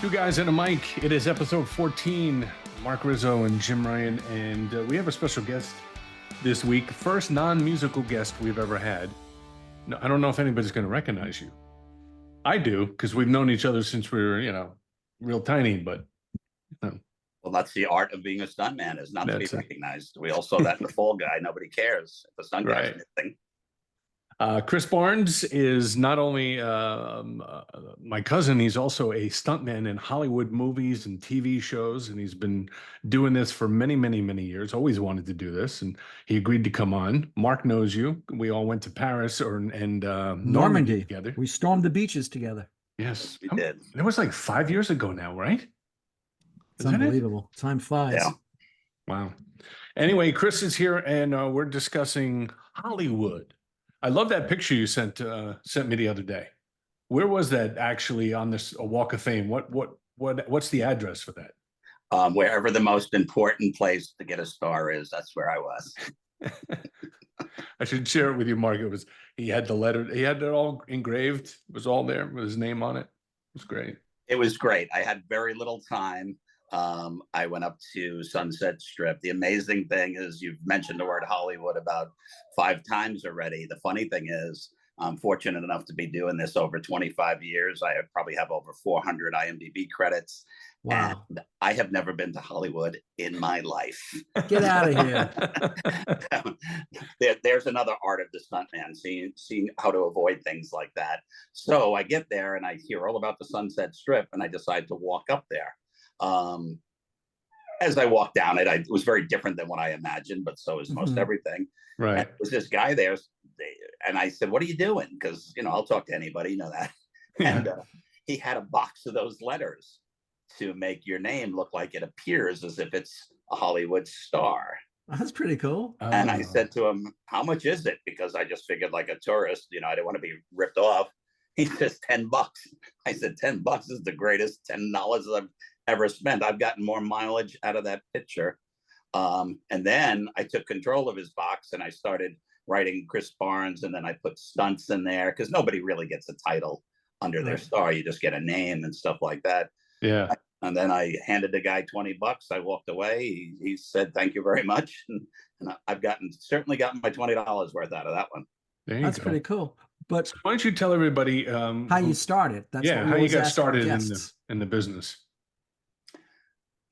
Two guys and a mic. It is episode 14. Mark Rizzo and Jim Ryan, and we have a special guest this week. First non-musical guest we've ever had. No, I don't know if anybody's going to recognize you. I do, because we've known each other since we were, real tiny. But well, that's the art of being a stuntman, is not to be That's it. recognized. We all saw that in The Fall Guy. Nobody cares if the stunt guy's Right. missing. Chris Barnes is not only my cousin, he's also a stuntman in Hollywood movies and TV shows, and he's been doing this for many, many, many years. Always wanted to do this, and he agreed to come on. Mark knows you. We all went to Paris and Normandy together. We stormed the beaches together. Yes, We did. That was like 5 years ago now, right? It's Isn't it? unbelievable. Time flies. Yeah. Wow. Anyway, Chris is here, and we're discussing Hollywood. I love that picture you sent me the other day. Where was that actually on this Walk of Fame? What's the address for that? Wherever the most important place to get a star is, that's where I was. I should share it with you, Mark. He had the letter. He had it all engraved. It was all there with his name on it. It was great. It was great. I had very little time. I went up to Sunset Strip. The amazing thing is, you've mentioned the word Hollywood about 5 times already. The funny thing is, I'm fortunate enough to be doing this over 25 years. I probably have over 400 IMDb credits. Wow. And I have never been to Hollywood in my life. Get out of here. There's another art of the stuntman, seeing how to avoid things like that. So I get there and I hear all about the Sunset Strip, and I decide to walk up there. As I walked down it, it was very different than what I imagined, but so is most everything. Right. And there was this guy there, and I said, "What are you doing?" Because I'll talk to anybody, that. Yeah. And he had a box of those letters to make your name look like it appears as if it's a Hollywood star. That's pretty cool. And I said to him, "How much is it?" Because I just figured, like a tourist, I didn't want to be ripped off. He says $10. I said, $10 is the greatest $10 I've ever spent. I've gotten more mileage out of that picture. And then I took control of his box and I started writing Chris Barnes, and then I put stunts in there, because nobody really gets a title under their star. You just get a name and stuff like that. Yeah. And then I handed the guy $20. I walked away. He said, "Thank you very much." And I've certainly gotten my $20 worth out of that one. There you That's go. pretty cool. But Why don't you tell everybody how you started? That's what we how you always got ask our started guests. in the business?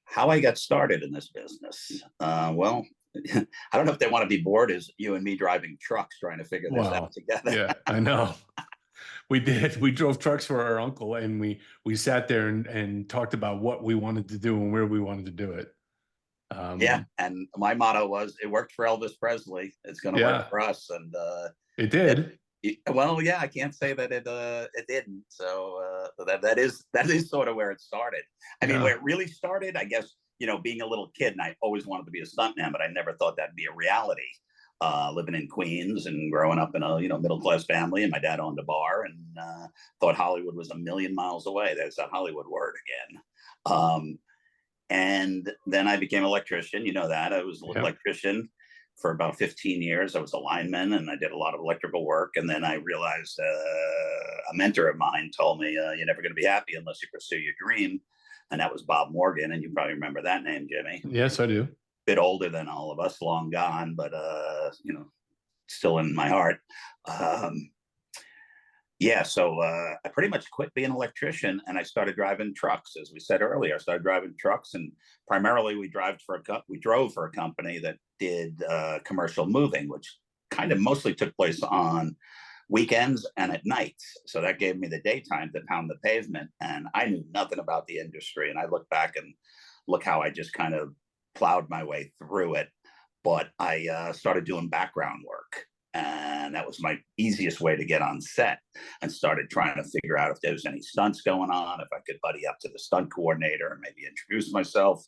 How I got started in this business. Well, I don't know if they want to be bored as you and me driving trucks trying to figure this out together. Yeah, I know. We did. We drove trucks for our uncle, and we sat there and talked about what we wanted to do and where we wanted to do it. Yeah, and my motto was, it worked for Elvis Presley, it's going to work for us. And it did. Well, yeah, I can't say that it didn't. So that is sort of where it started. I mean, where it really started, I guess, being a little kid, and I always wanted to be a stuntman, but I never thought that'd be a reality. Living in Queens and growing up in a middle class family, and my dad owned a bar, and thought Hollywood was a million miles away. There's that Hollywood word again. And then I became an electrician. That I was an electrician for about 15 years. I was a lineman, and I did a lot of electrical work. And then I realized a mentor of mine told me, "You're never going to be happy unless you pursue your dream." And that was Bob Morgan. And you probably remember that name, Jimmy. Yes, I do. Bit older than all of us, long gone, but still in my heart. So I pretty much quit being an electrician, and I started driving trucks. As we said earlier, I started driving trucks, and primarily we drove for a company that did commercial moving, which kind of mostly took place on weekends and at nights. So that gave me the daytime to pound the pavement, and I knew nothing about the industry. And I look back and look how I just kind of plowed my way through it. But I started doing background work, and that was my easiest way to get on set, and started trying to figure out if there was any stunts going on, if I could buddy up to the stunt coordinator and maybe introduce myself.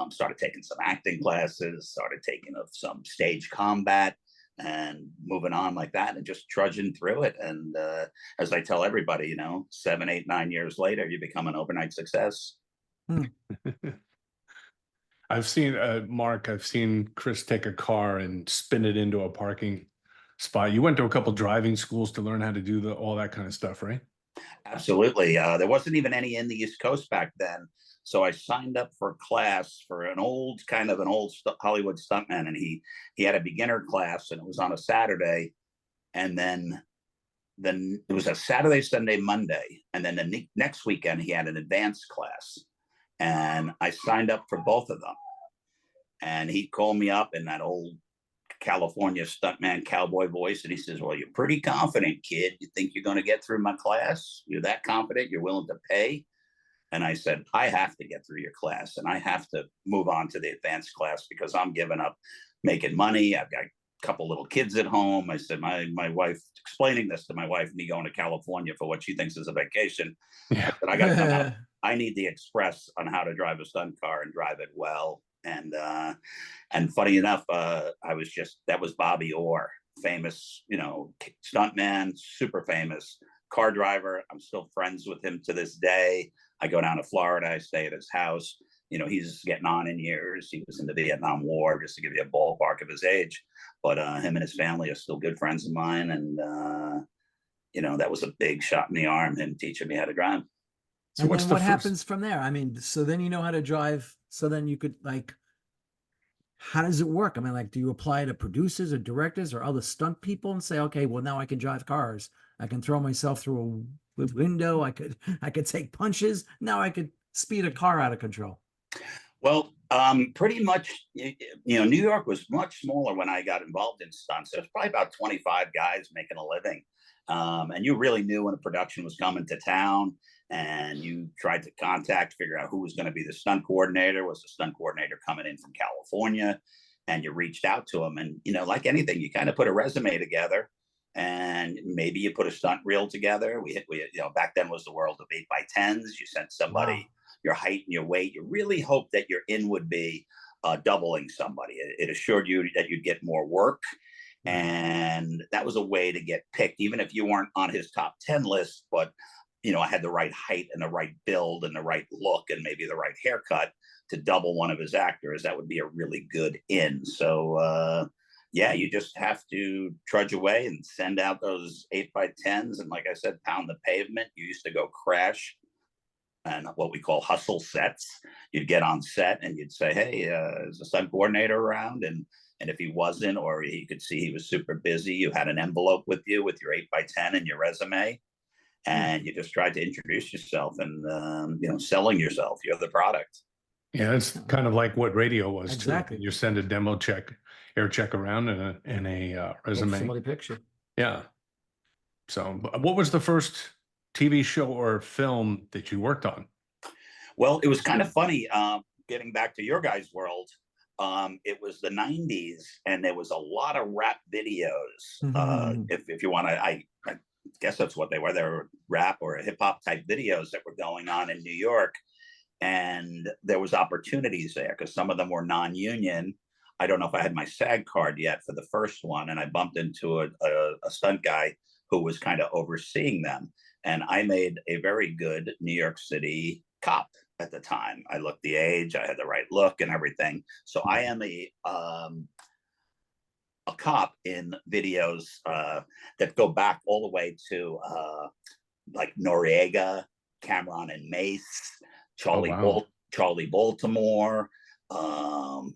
Started taking some acting classes, started taking some stage combat, and moving on like that, and just trudging through it. And as I tell everybody, 7, 8, 9 years later, you become an overnight success. I've seen Mark. I've seen Chris take a car and spin it into a parking spot. You went to a couple driving schools to learn how to do all that kind of stuff, right? Absolutely. There wasn't even any in the East Coast back then. So I signed up for a class for an old Hollywood stuntman, and he had a beginner class, and it was on a Saturday, and then it was a Saturday, Sunday, Monday, and then the next weekend he had an advanced class, and I signed up for both of them. And he called me up in that old California stuntman cowboy voice, and he says, "Well, you're pretty confident, kid. You think you're going to get through my class? You're that confident? You're willing to pay?" And I said, "I have to get through your class, and I have to move on to the advanced class because I'm giving up making money. I've got a couple little kids at home." I said, my wife, explaining this to my wife, me going to California for what she thinks is a vacation. Yeah. I got to come out. I need the express on how to drive a stunt car and drive it well. And funny enough, that was Bobby Orr, famous, stuntman, super famous car driver. I'm still friends with him to this day. I go down to Florida. I stay at his house. He's getting on in years. He was in the Vietnam War, just to give you a ballpark of his age. But him and his family are still good friends of mine. And, that was a big shot in the arm, him teaching me how to drive. So and then what happens from there? I mean, so then you know how to drive. So then you could how does it work? I mean, do you apply to producers or directors or other stunt people and say, okay, well, now I can drive cars. I can throw myself through a window. I could take punches. Now I could speed a car out of control. Well, pretty much, New York was much smaller when I got involved in stunts. There was probably about 25 guys making a living. And you really knew when a production was coming to town, and you tried to figure out who was going to be the stunt coordinator. Was the stunt coordinator coming in from California? And you reached out to them, and like anything, you kind of put a resume together, and maybe you put a stunt reel together. We back then was the world of 8x10s. You sent somebody your height and your weight. You really hoped that your in would be doubling somebody. It assured you that you'd get more work. And that was a way to get picked, even if you weren't on his top 10 list, but I had the right height and the right build and the right look and maybe the right haircut to double one of his actors. That would be a really good in. So, you just have to trudge away and send out those 8x10s. And like I said, pound the pavement. You used to go crash and what we call hustle sets. You'd get on set and you'd say, "Hey, is the stunt coordinator around?" And if he wasn't, or he could see he was super busy, you had an envelope with you with your 8x10 and your resume. And you just tried to introduce yourself and, selling yourself. You're the product. Yeah, it's kind of like what radio was exactly. too. You send a demo air check around and a resume. Somebody picture. Yeah. So what was the first TV show or film that you worked on? Well, it was kind of funny. Getting back to your guys' world, it was the 90s, and there was a lot of rap videos. If you want to, I guess that's what they were. They were rap or hip hop type videos that were going on in New York. And there was opportunities there because some of them were non-union. I don't know if I had my SAG card yet for the first one. And I bumped into a stunt guy who was kind of overseeing them. And I made a very good New York City cop at the time. I looked the age, I had the right look and everything. So I am a cop in videos that go back all the way to like Noriega, Cameron and Mace, Charlie Baltimore. I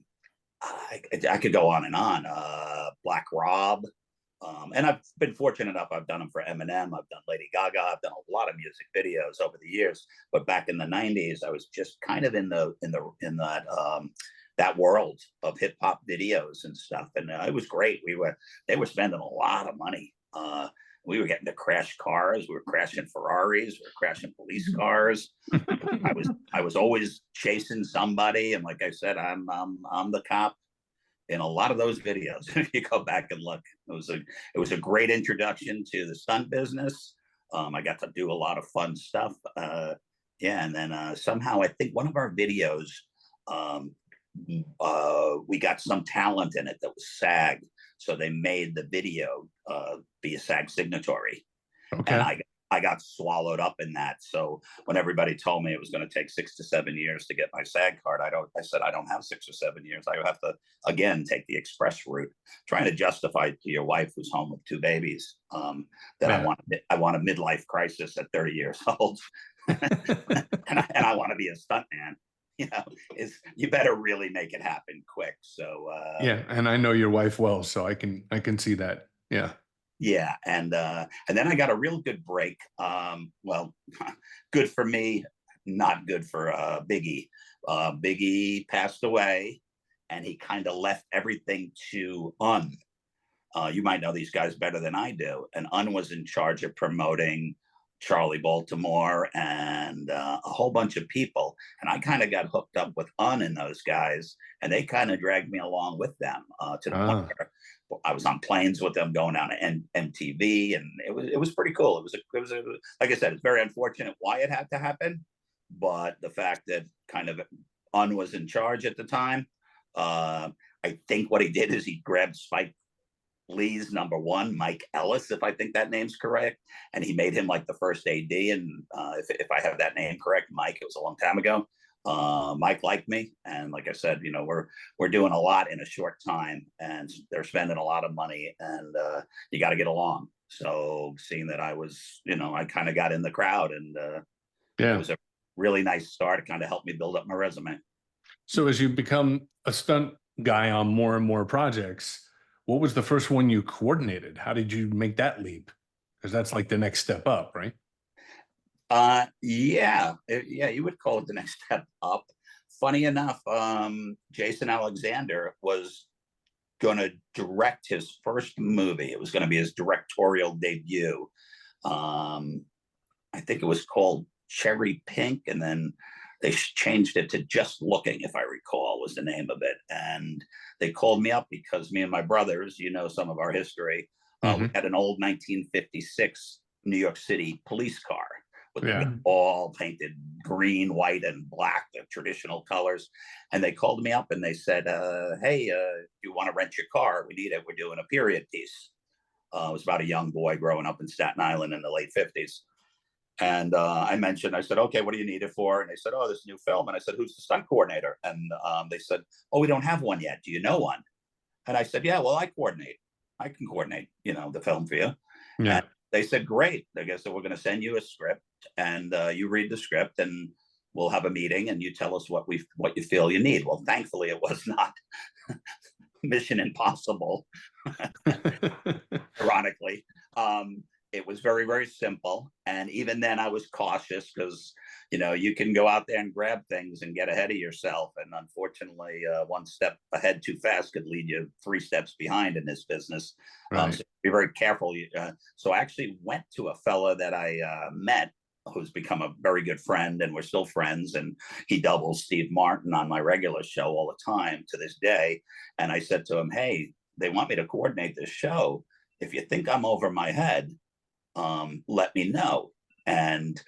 could go on and on. Black Rob. And I've been fortunate enough. I've done them for Eminem. I've done Lady Gaga. I've done a lot of music videos over the years. But back in the 90s, I was just kind of in that world of hip hop videos and stuff. And it was great. They were spending a lot of money. We were getting to crash cars. We were crashing Ferraris. We were crashing police cars. I was always chasing somebody. And like I said, I'm the cop in a lot of those videos. If you go back and look, it was a great introduction to the stunt business. I got to do a lot of fun stuff. And then somehow I think one of our videos, we got some talent in it that was SAG, so they made the video be a SAG signatory. Okay. And I got swallowed up in that. So when everybody told me it was going to take 6 to 7 years to get my SAG card, I said, I don't have 6 or 7 years. I have to, again, take the express route, trying to justify to your wife who's home with 2 babies, that Yeah. I want a midlife crisis at 30 years old. and I want to be a stuntman. Is you better really make it happen quick. So Yeah, and I know your wife well, so I can see that. Yeah. yeah, and then I got a real good break. Well, good for me, not good for Biggie. Biggie passed away, and he kind of left everything to Un. You might know these guys better than I do. And Un was in charge of promoting Charlie Baltimore and a whole bunch of people. And I kind of got hooked up with Un and those guys, and they kind of dragged me along with them to the point where I was on planes with them going down to MTV, and it was pretty cool. It was like I said, it's very unfortunate why it had to happen, but the fact that kind of Un was in charge at the time, I think what he did is he grabbed Spike Lee's number one, Mike Ellis, if I think that name's correct, and he made him like the first AD. And if I have that name correct, Mike, it was a long time ago. Mike liked me, and like I said, we're doing a lot in a short time, and they're spending a lot of money, and you got to get along. So seeing that I was, I kind of got in the crowd, and it was a really nice start. It kind of helped me build up my resume. So as you become a stunt guy on more and more projects, what was the first one you coordinated? How did you make that leap? Because that's like the next step up, right? Yeah, you would call it the next step up. Funny enough, Jason Alexander was going to direct his first movie. It was going to be his directorial debut. I think it was called Cherry Pink, and then they changed it to Just Looking, if I recall, was the name of it. And they called me up because me and my brothers, some of our history, we had an old 1956 New York City police car with the all painted green, white, and black, the traditional colors. And they called me up and they said, hey, you want to rent your car? We need it. We're doing a period piece. It was about a young boy growing up in Staten Island in the late 50s. And I said, okay, what do you need it for? And they said, oh, this new film. And I said, who's the stunt coordinator? And they said, oh, we don't have one yet. Do you know one? And I said, yeah, well, I can coordinate, the film for you. Yeah. And they said, great. I guess so we're going to send you a script, and you read the script, and we'll have a meeting, and you tell us what you feel you need. Well, thankfully, it was not Mission Impossible, ironically. It was very, very simple. And even then I was cautious because, you can go out there and grab things and get ahead of yourself. And unfortunately, one step ahead too fast could lead you 3 steps behind in this business. Right. So be very careful. So I actually went to a fella that I met who's become a very good friend, and we're still friends. And he doubles Steve Martin on my regular show all the time to this day. And I said to him, hey, they want me to coordinate this show. If you think I'm over my head, let me know. And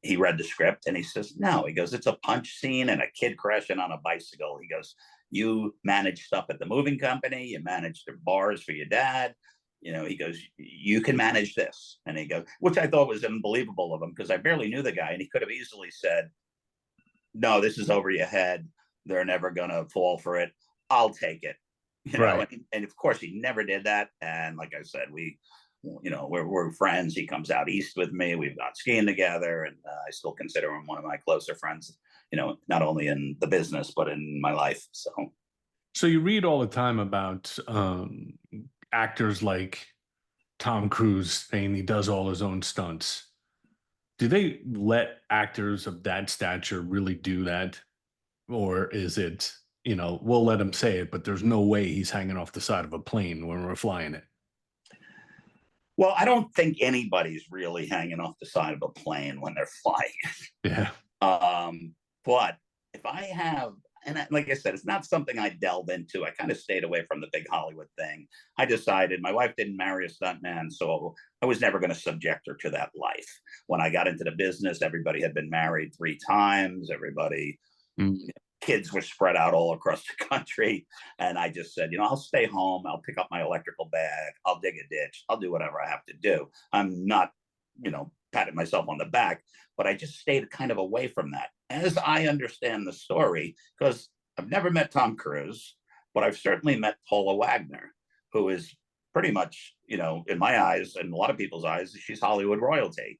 he read the script and he says, no, he goes, it's a punch scene and a kid crashing on a bicycle. He goes, you manage stuff at the moving company, you manage the bars for your dad. He goes, you can manage this. And he goes, which I thought was unbelievable of him because I barely knew the guy, and he could have easily said, no, this is over your head. They're never going to fall for it. I'll take it. Right. And of course he never did that. And like I said, we're friends. He comes out east with me. We've gone skiing together, and I still consider him one of my closer friends, not only in the business, but in my life. So you read all the time about actors like Tom Cruise saying he does all his own stunts. Do they let actors of that stature really do that? Or is it, we'll let him say it, but there's no way he's hanging off the side of a plane when we're flying it? Well, I don't think anybody's really hanging off the side of a plane when they're flying. Yeah. But if I have, like I said, it's not something I delve into. I kind of stayed away from the big Hollywood thing. I decided my wife didn't marry a stuntman, so I was never going to subject her to that life. When I got into the business, everybody had been married 3 times. Everybody, kids were spread out all across the country. And I just said, I'll stay home. I'll pick up my electrical bag. I'll dig a ditch. I'll do whatever I have to do. I'm not patted myself on the back, but I just stayed kind of away from that. As I understand the story, because I've never met Tom Cruise, but I've certainly met Paula Wagner, who is pretty much, in my eyes and a lot of people's eyes, she's Hollywood royalty.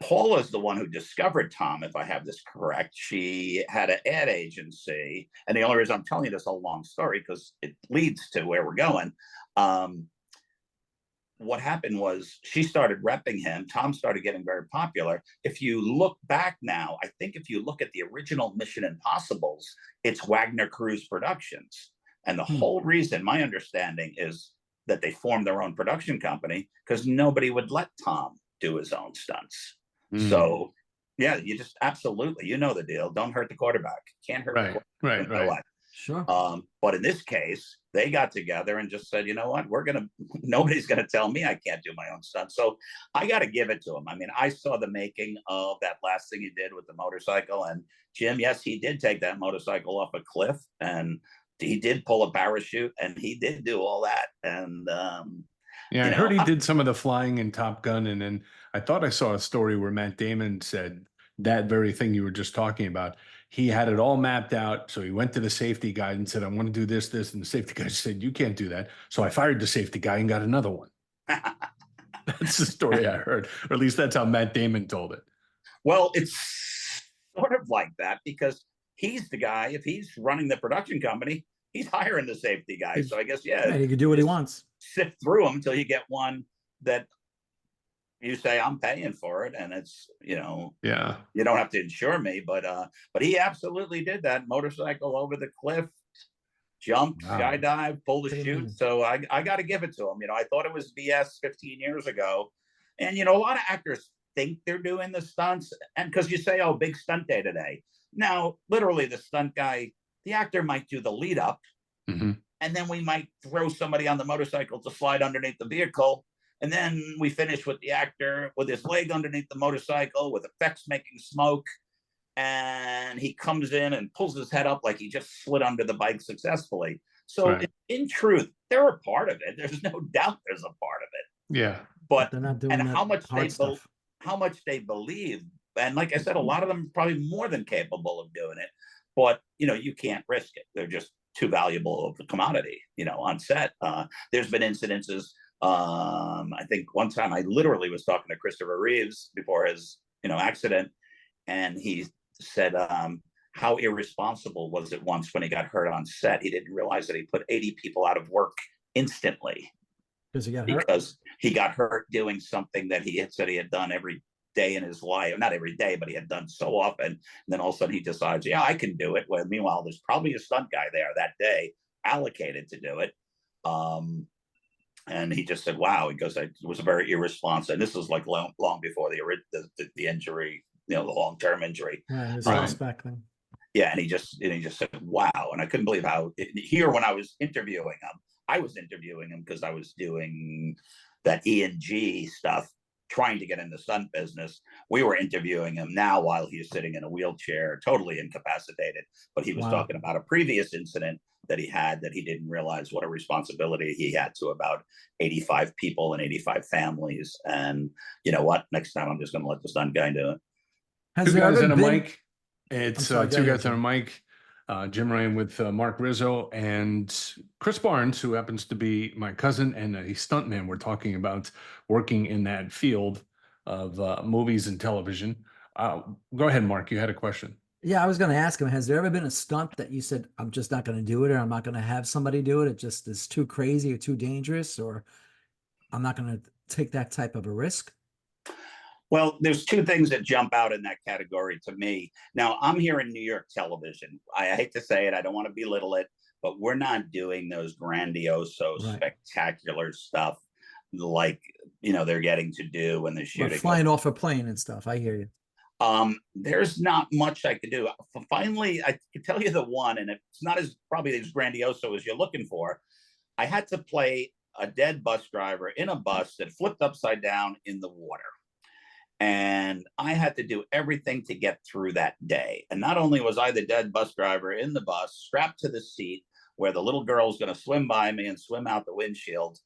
Paula is the one who discovered Tom, if I have this correct. She had an ad agency, and the only reason I'm telling you this whole long story because it leads to where we're going. What happened was she started repping him. Tom started getting very popular. If you look back now, I think if you look at the original Mission Impossibles, it's Wagner Cruise Productions. And the whole reason, my understanding, is that they formed their own production company because nobody would let Tom do his own stunts. So, yeah, you just absolutely, the deal. Don't hurt the quarterback. Can't hurt the quarterback. Right. Sure. But in this case, they got together and just said, you know what, nobody's going to tell me I can't do my own stunt. So I got to give it to him. I mean, I saw the making of that last thing he did with the motorcycle. And Jim, yes, he did take that motorcycle off a cliff and he did pull a parachute and he did do all that. And, yeah, I heard he did some of the flying in Top Gun. And then I thought I saw a story where Matt Damon said that very thing you were just talking about. He had it all mapped out. So he went to the safety guy and said, I want to do this. And the safety guy said, you can't do that. So I fired the safety guy and got another one. That's the story I heard, or at least that's how Matt Damon told it. Well, it's sort of like that because he's the guy. If he's running the production company, he's hiring the safety guy. So I guess, he can do what he wants. Sift through them until you get one that you say I'm paying for it, and it's you don't have to insure me, but he absolutely did that motorcycle over the cliff, jumped, skydive, pulled a chute. So I got to give it to him. I thought it was BS 15 years ago, and a lot of actors think they're doing the stunts, and because you say, oh, big stunt day today. Now, literally, the stunt guy, the actor might do the lead up. And then we might throw somebody on the motorcycle to slide underneath the vehicle. And then we finish with the actor with his leg underneath the motorcycle with effects making smoke. And he comes in and pulls his head up like he just slid under the bike successfully. So in truth, they're a part of it. There's no doubt there's a part of it. Yeah. But they're not doing and how much they believe. And like I said, a lot of them are probably more than capable of doing it. But, you can't risk it. They're just too valuable of a commodity, on set. There's been incidences. I think one time I literally was talking to Christopher Reeves before his, accident. And he said, how irresponsible was it once when he got hurt on set? He didn't realize that he put 80 people out of work instantly. Because he got hurt doing something that he had said he had done every day in his life, not every day, but he had done so often. And then all of a sudden he decides, yeah, I can do it. Well, meanwhile, there's probably a stunt guy there that day allocated to do it. And he just said, wow, he goes, it was very irresponsible. And this was like long before the injury, the long-term injury. Back then. Yeah. And he just said, wow. And I couldn't believe how here, when I was interviewing him because I was doing that E&G stuff, trying to get in the stunt business. We were interviewing him now while he was sitting in a wheelchair, totally incapacitated. But he was talking about a previous incident that he had that he didn't realize what a responsibility he had to about 85 people and 85 families. And you know what? Next time I'm just going to let the stunt guy do it. Two guys and a mic. It's two guys and a mic. Jim Ryan with Mark Rizzo and Chris Barnes, who happens to be my cousin and a stuntman. We're talking about working in that field of movies and television. Go ahead, Mark. You had a question. Yeah, I was going to ask him, has there ever been a stunt that you said, I'm just not going to do it, or I'm not going to have somebody do it? It just is too crazy or too dangerous, or I'm not going to take that type of a risk? Well, there's two things that jump out in that category to me. Now, I'm here in New York television. I hate to say it. I don't want to belittle it, but we're not doing those grandiose, spectacular stuff like, they're getting to do when they're shooting. Flying off a plane and stuff. I hear you. There's not much I could do. Finally, I can tell you the one, and it's not probably as grandiose as you're looking for. I had to play a dead bus driver in a bus that flipped upside down in the water. And I had to do everything to get through that day. And not only was I the dead bus driver in the bus, strapped to the seat where the little girl's going to swim by me and swim out the windshield,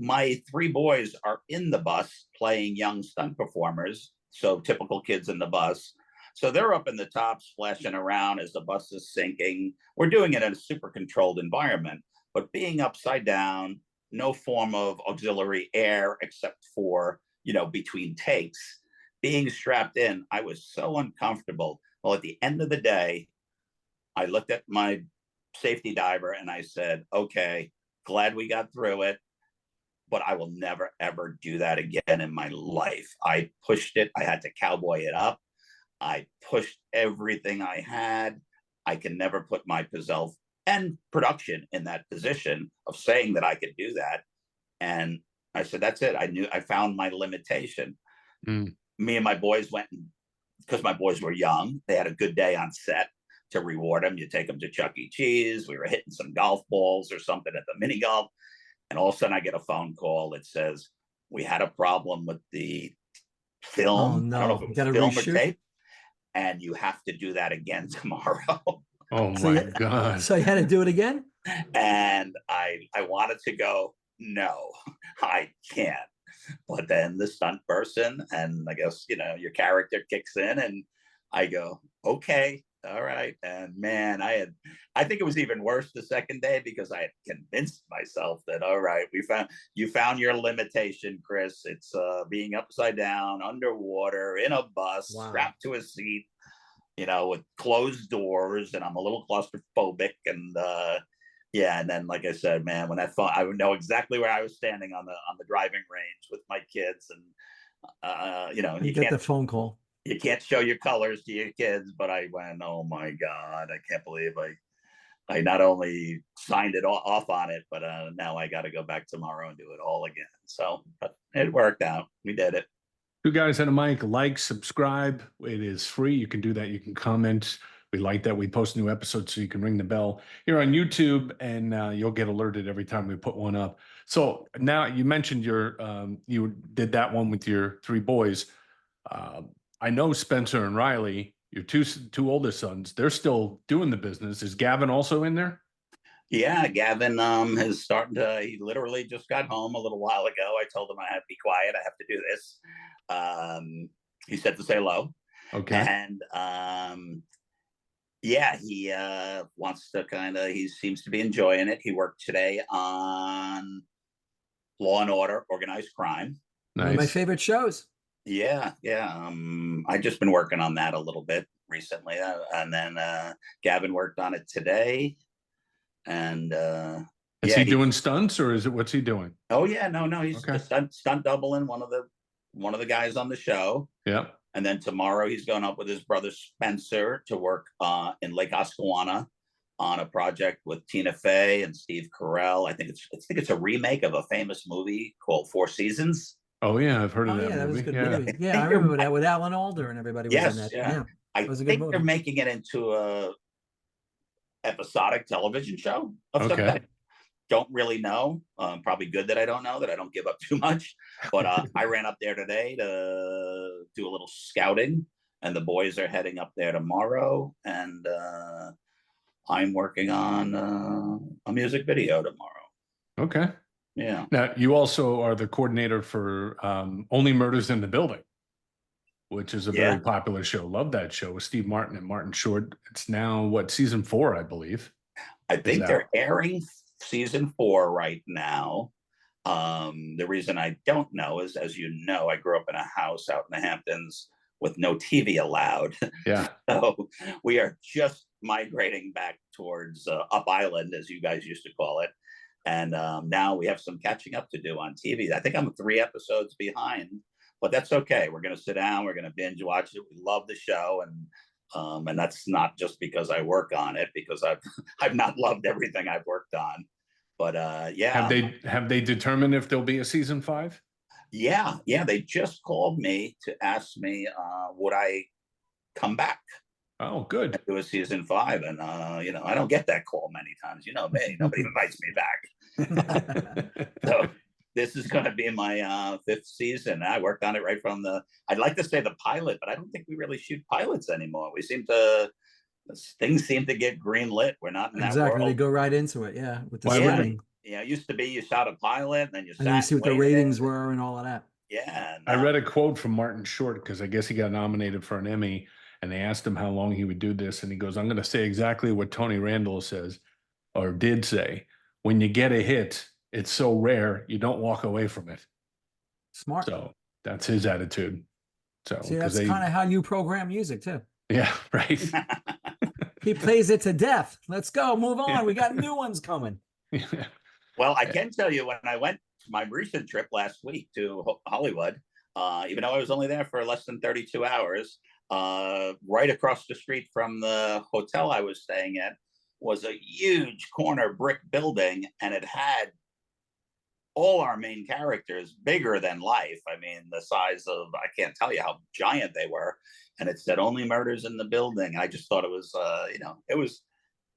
my three boys are in the bus playing young stunt performers, so typical kids in the bus. So they're up in the top splashing around as the bus is sinking. We're doing it in a super controlled environment, but being upside down, no form of auxiliary air except for, between takes, being strapped in, I was so uncomfortable. Well, at the end of the day, I looked at my safety diver and I said, okay, glad we got through it, but I will never, ever do that again in my life. I pushed it. I had to cowboy it up. I pushed everything I had. I can never put myself and production in that position of saying that I could do that. And I said, that's it. I found my limitation. Me and my boys went, because my boys were young, they had a good day on set. To reward them, you take them to Chuck E. Cheese. We were hitting some golf balls or something at the mini golf. And all of a sudden I get a phone call that says, we had a problem with the film. Oh, no. I don't know if it was film or tape. And you have to do that again tomorrow. Oh my God. So you had to do it again? And I wanted to go, no, I can't. But then the stunt person, and I guess, your character kicks in and I go, okay, all right. And man, I think it was even worse the second day because I had convinced myself that, all right, you found your limitation, Chris. It's being upside down, underwater, in a bus, strapped to a seat, with closed doors, and I'm a little claustrophobic. And and then, like I said, man, when I would know exactly where I was standing on the driving range with my kids, and you get the phone call. You can't show your colors to your kids, but I went, oh my God, I can't believe I not only signed it off on it, but now I got to go back tomorrow and do it all again. So but it worked out. We did it. Two guys and a mic. Like, subscribe. It is free. You can do that. You can comment. We like that. We post new episodes, so you can ring the bell here on YouTube, and you'll get alerted every time we put one up. So now you mentioned you did that one with your three boys. I know Spencer and Riley, your two oldest sons, they're still doing the business. Is Gavin also in there? Yeah, Gavin is starting to. He literally just got home a little while ago. I told him I have to be quiet. I have to do this. He said to say hello. Okay. And he wants to he seems to be enjoying it. He worked today on Law and Order, Organized Crime. Nice. One of my favorite shows. Yeah. I've just been working on that a little bit recently. And then Gavin worked on it today. And is he doing stunts, or what's he doing? Oh yeah, no, he's stunt doubling one of the guys on the show. Yeah. And then tomorrow he's going up with his brother Spencer to work in Lake Osceola on a project with Tina Fey and Steve Carell. I think it's a remake of a famous movie called Four Seasons. Oh yeah, I've heard of that movie. That was a good movie. Yeah, I remember that with Alan Alda and everybody was in that. Yeah. I think they're making it into a episodic television show of some kind. Don't really know. Probably good that I don't know, that I don't give up too much. But I ran up there today to do a little scouting, and the boys are heading up there tomorrow. And I'm working on a music video tomorrow. Okay. Yeah. Now, you also are the coordinator for Only Murders in the Building, which is a very popular show. Love that show with Steve Martin and Martin Short. It's now, season 4, I believe. I think they're airing season 4 right now. The reason I don't know is, as you know, I grew up in a house out in the Hamptons with no TV allowed. Yeah. So we are just migrating back towards Up Island, as you guys used to call it. And now we have some catching up to do on TV. I think I'm 3 episodes behind, but that's okay. We're going to sit down. We're going to binge watch it. We love the show. And that's not just because I work on it, because I've not loved everything I've worked on. But have they determined if there'll be a season 5? Yeah. They just called me to ask me would I come back. Oh, good. Do a season 5, and I don't get that call many times. You know me, nobody invites me back. So this is going to be my 5th season. I worked on it right from I'd like to say the pilot, but I don't think we really shoot pilots anymore. Things seem to get green lit. We're not in that exactly. world. They go right into it. Yeah, with the swimming. it used to be you shot a pilot and then you And then you sat see and what the waited. ratings were and all of that. Yeah, I no. read a quote from Martin Short because I guess he got nominated for an Emmy, and they asked him how long he would do this, and he goes, "I'm going to say exactly what Tony Randall says or did say. When you get a hit, it's so rare you don't walk away from it." Smart. So that's his attitude. So See, because that's they, kind of how you program music too. yeah, right. He plays it to death. Let's go, move on. Yeah. We got new ones coming. Yeah. Well, I can tell you when I went to my recent trip last week to Hollywood, even though I was only there for less than 32 hours, right across the street from the hotel I was staying at was a huge corner brick building, and it had all our main characters bigger than life. I mean, the size of, I can't tell you how giant they were. And it said only murders in the building. I just thought it was, it was,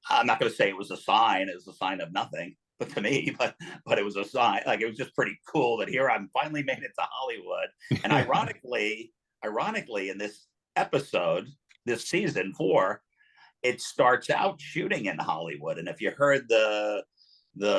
I'm not going to say it was a sign. It was a sign of nothing, but to me, but it was a sign. Like, it was just pretty cool that here I'm finally made it to Hollywood. And ironically, in this episode, this season 4, it starts out shooting in Hollywood. And if you heard the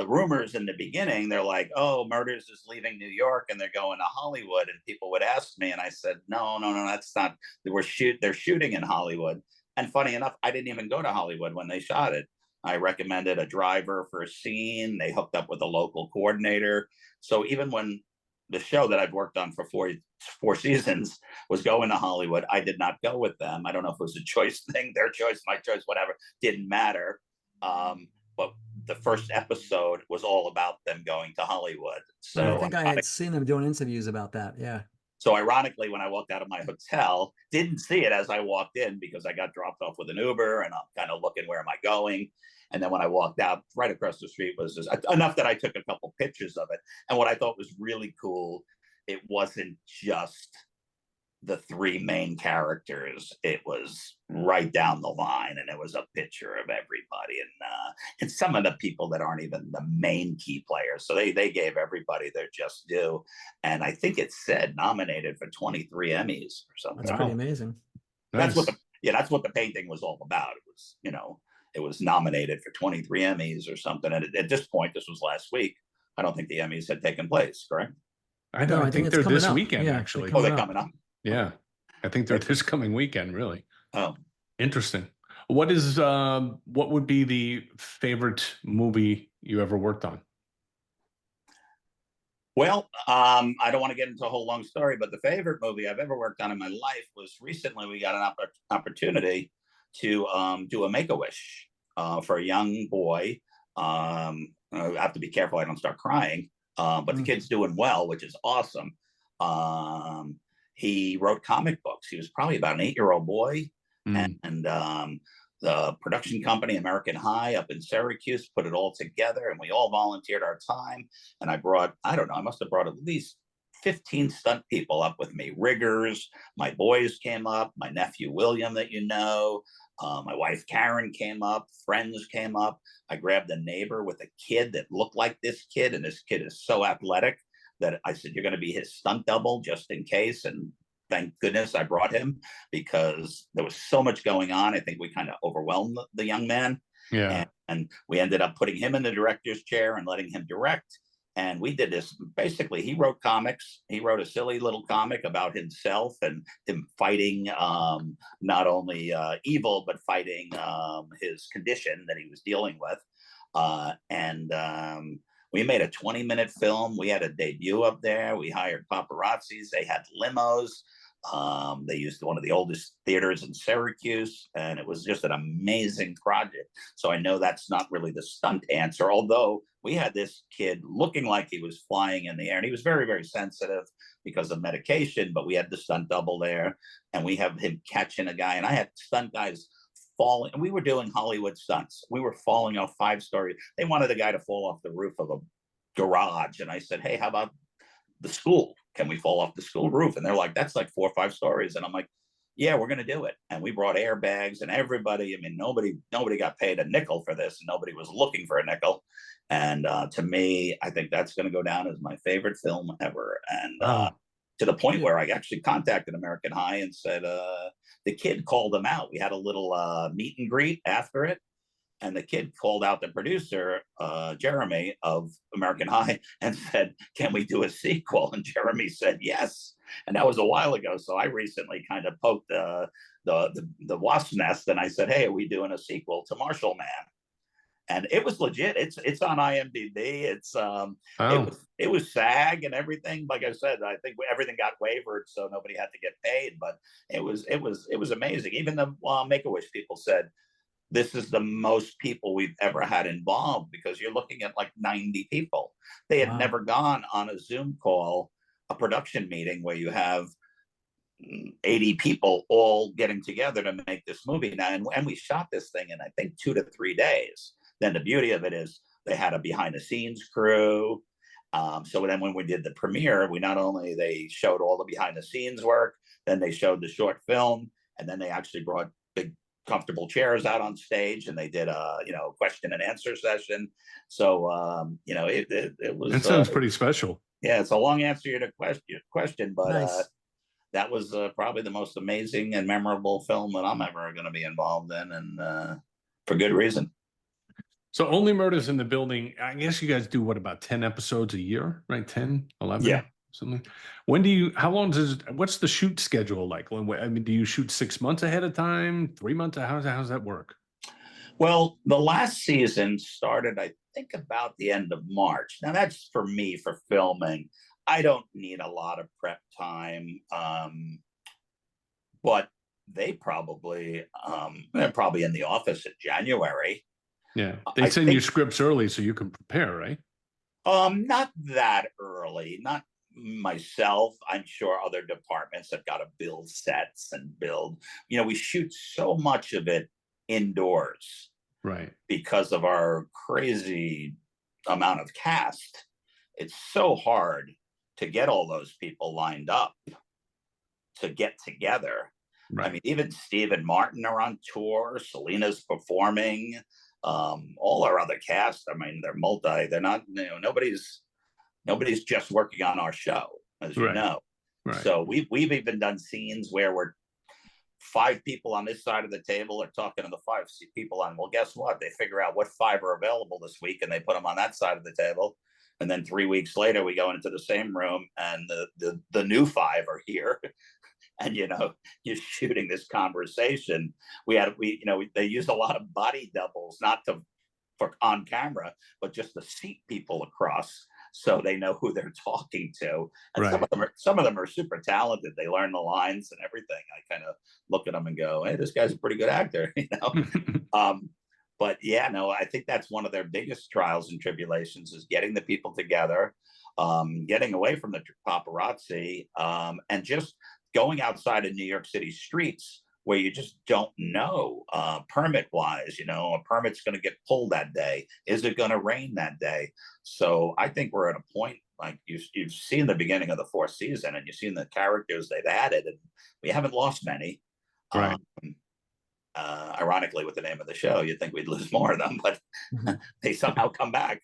rumors in the beginning, they're like, "Oh, Murders is leaving New York and they're going to Hollywood." And people would ask me, and I said, "No, no, no, that's not. They're shooting in Hollywood." And funny enough, I didn't even go to Hollywood when they shot it. I recommended a driver for a scene. They hooked up with a local coordinator. So even when the show that I've worked on for four seasons was going to Hollywood, I did not go with them. I don't know if it was a choice thing, their choice, my choice, whatever. Didn't matter. But the first episode was all about them going to Hollywood. Right, I So, think I had seen them doing interviews about that. Yeah. so ironically, when I walked out of my hotel, didn't see it as I walked in because I got dropped off with an Uber and I'm kind of looking, where am I going? And then when I walked out, right across the street was just enough that I took a couple pictures of it. And what I thought was really cool, it wasn't just the 3 main characters. It was right down the line, and it was a picture of everybody, and some of the people that aren't even the main key players. So they gave everybody their just due, and I think it said nominated for 23 Emmys or something. That's pretty amazing. That's Nice. that's what the painting was all about. It was, it was nominated for 23 Emmys or something. And at this point, this was last week, I don't think the Emmys had taken place, correct? I No, don't. I I think think it's they're coming this up. weekend, Yeah, actually. they're They're up. coming up. Yeah, I think they're this coming weekend. Really Oh, interesting. What would be the favorite movie you ever worked on? well, I don't want to get into a whole long story, but the favorite movie I've ever worked on in my life was recently we got an opportunity to do a Make-A-Wish for a young boy. I have to be careful I don't start crying, but the kid's doing well, which is awesome. He wrote comic books. He was probably about an 8-year-old boy, Mm. and the production company American High up in Syracuse put it all together, and we all volunteered our time. And I don't know, I must have brought at least 15 stunt people up with me. Riggers, my boys came up, my nephew William that my wife Karen came up, friends came up. I grabbed a neighbor with a kid that looked like this kid, and this kid is so athletic that I said, "You're going to be his stunt double just in case." And thank goodness I brought him, because there was so much going on. I think we kind of overwhelmed the young man. Yeah. And we ended up putting him in the director's chair and letting him direct. And we did this. Basically, he wrote comics. He wrote a silly little comic about himself and him fighting not only evil, but fighting his condition that he was dealing with. And we made a 20-minute film. We had a debut up there. We hired paparazzis. They had limos. They used one of the oldest theaters in Syracuse, and it was just an amazing project. So I know that's not really the stunt answer, although we had this kid looking like he was flying in the air, and he was very, very sensitive because of medication, but we had the stunt double there, and we have him catching a guy, and I had stunt guys falling, and we were doing Hollywood stunts. We were falling off 5-story. They wanted a guy to fall off the roof of a garage, and I said, "Hey, how about the school? Can we fall off the school roof?" And they're like, "That's like 4 or 5 stories." And I'm like, "Yeah, we're going to do it." And we brought airbags, and everybody, I mean, nobody got paid a nickel for this. Nobody was looking for a nickel. And to me, I think that's going to go down as my favorite film ever. And to the point where I actually contacted American High and said, the kid called him out. We had a little meet and greet after it. And the kid called out the producer, Jeremy of American High, and said, "Can we do a sequel?" And Jeremy said yes. And that was a while ago. So I recently kind of poked the wasp's nest, and I said, "Hey, are we doing a sequel to Marshall Man?" And it was legit. It's on IMDb. Oh, It was SAG and everything. Like I said, I think everything got wavered, so nobody had to get paid. But it was amazing. Even the Make-A-Wish people said this is the most people we've ever had involved, because you're looking at like 90 people. They had Wow. never gone on a Zoom call, a production meeting where you have 80 people all getting together to make this movie. Now, and we shot this thing in, I think, 2 to 3 days. Then the beauty of it is they had a behind the scenes crew. So then when we did the premiere, we not only they showed all the behind the scenes work, then they showed the short film, and then they actually brought big comfortable chairs out on stage, and they did a question and answer session. So it that was sounds pretty special. yeah, it's a long answer to your question, but Nice. that was probably the most amazing and memorable film that I'm ever going to be involved in, and for good reason. So Only Murders in the Building, I guess you guys do what, about 10 episodes a year, right? 10, 11, Yeah. something. What's the shoot schedule like? I mean, do you shoot 6 months ahead of time, 3 months? How's that work? Well, the last season started, I think, about the end of March. Now, that's for me for filming. I don't need a lot of prep time, but they're probably in the office in January. Yeah. They I send you think scripts early so you can prepare, right? not that early, not myself. I'm sure other departments have got to build sets and build. We shoot so much of it indoors Right. because of our crazy amount of cast. It's so hard to get all those people lined up to get together. Right. I mean, even Steve and Martin are on tour. Selena's performing. All our other cast, I mean, they're not, nobody's just working on our show, as you Right. know. Right. So we've even done scenes where we're 5 people on this side of the table are talking to the 5 people on. Well, guess what? They figure out what 5 are available this week, and they put them on that side of the table. And then 3 weeks later, we go into the same room, and the new 5 are here. And you're shooting this conversation. They used a lot of body doubles, not for on camera, but just to seat people across so they know who they're talking to. And Right. some of them are super talented. They learn the lines and everything. I kind of look at them and go, "Hey, this guy's a pretty good actor," But yeah, no, I think that's one of their biggest trials and tribulations is getting the people together, getting away from the paparazzi, and just going outside of New York City streets where you just don't know permit wise. A permit's going to get pulled that day. Is it going to rain that day? So I think we're at a point like you've seen the beginning of the 4th season, and you've seen the characters they've added, and we haven't lost many. Right. Ironically, with the name of the show, you'd think we'd lose more of them, but they somehow come back.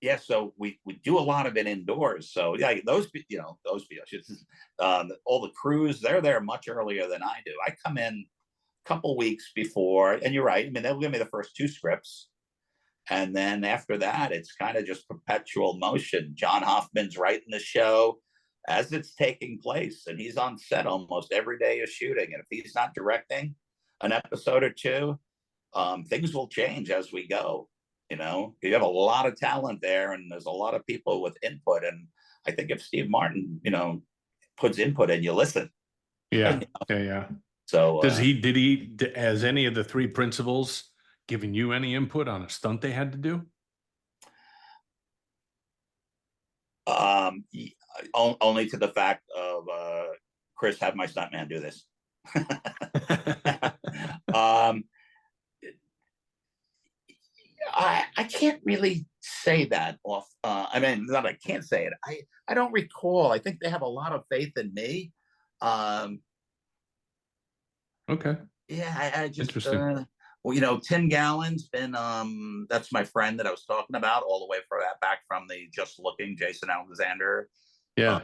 Yeah, so we do a lot of it indoors. So yeah, those people, all the crews, they're there much earlier than I do. I come in a couple weeks before, and you're right. I mean, they'll give me the first 2 scripts, and then after that, it's kind of just perpetual motion. John Hoffman's writing the show as it's taking place, and he's on set almost every day of shooting. And if he's not directing an episode or 2, things will change as we go. You have a lot of talent there, and there's a lot of people with input. And I think if Steve Martin, puts input in, you listen. Yeah. Yeah. So has any of the 3 principals given you any input on a stunt they had to do? Only to the fact of Chris, have my stuntman do this. I can't really say that off. I mean, not I can't say it. I don't recall. I think they have a lot of faith in me. Okay. Yeah, I just Interesting. well, Tim Gallen's been that's my friend that I was talking about all the way back from the Just Looking, Jason Alexander. Yeah.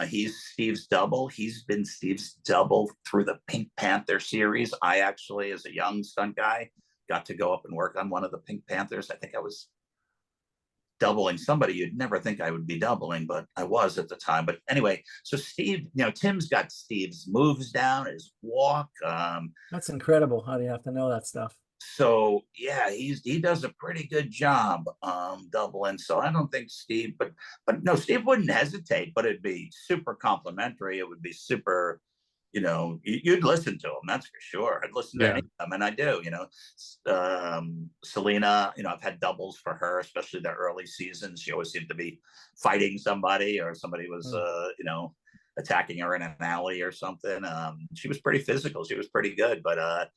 He's Steve's double. He's been Steve's double through the Pink Panther series. I actually, as a young stunt guy, got to go up and work on one of the Pink Panthers. I think I was doubling somebody you'd never think I would be doubling, but I was at the time. But anyway, so Steve, Tim's got Steve's moves down, his walk. That's incredible. How do you have to know that stuff? So yeah, he does a pretty good job doubling. So I don't think Steve, but no, Steve wouldn't hesitate, but it'd be super complimentary. It would be super, you'd listen to him, that's for sure. I'd listen to any of them, and I do. Selena, I've had doubles for her, especially the early seasons. She always seemed to be fighting somebody, or somebody was attacking her in an alley or something. She was pretty physical. She was pretty good, but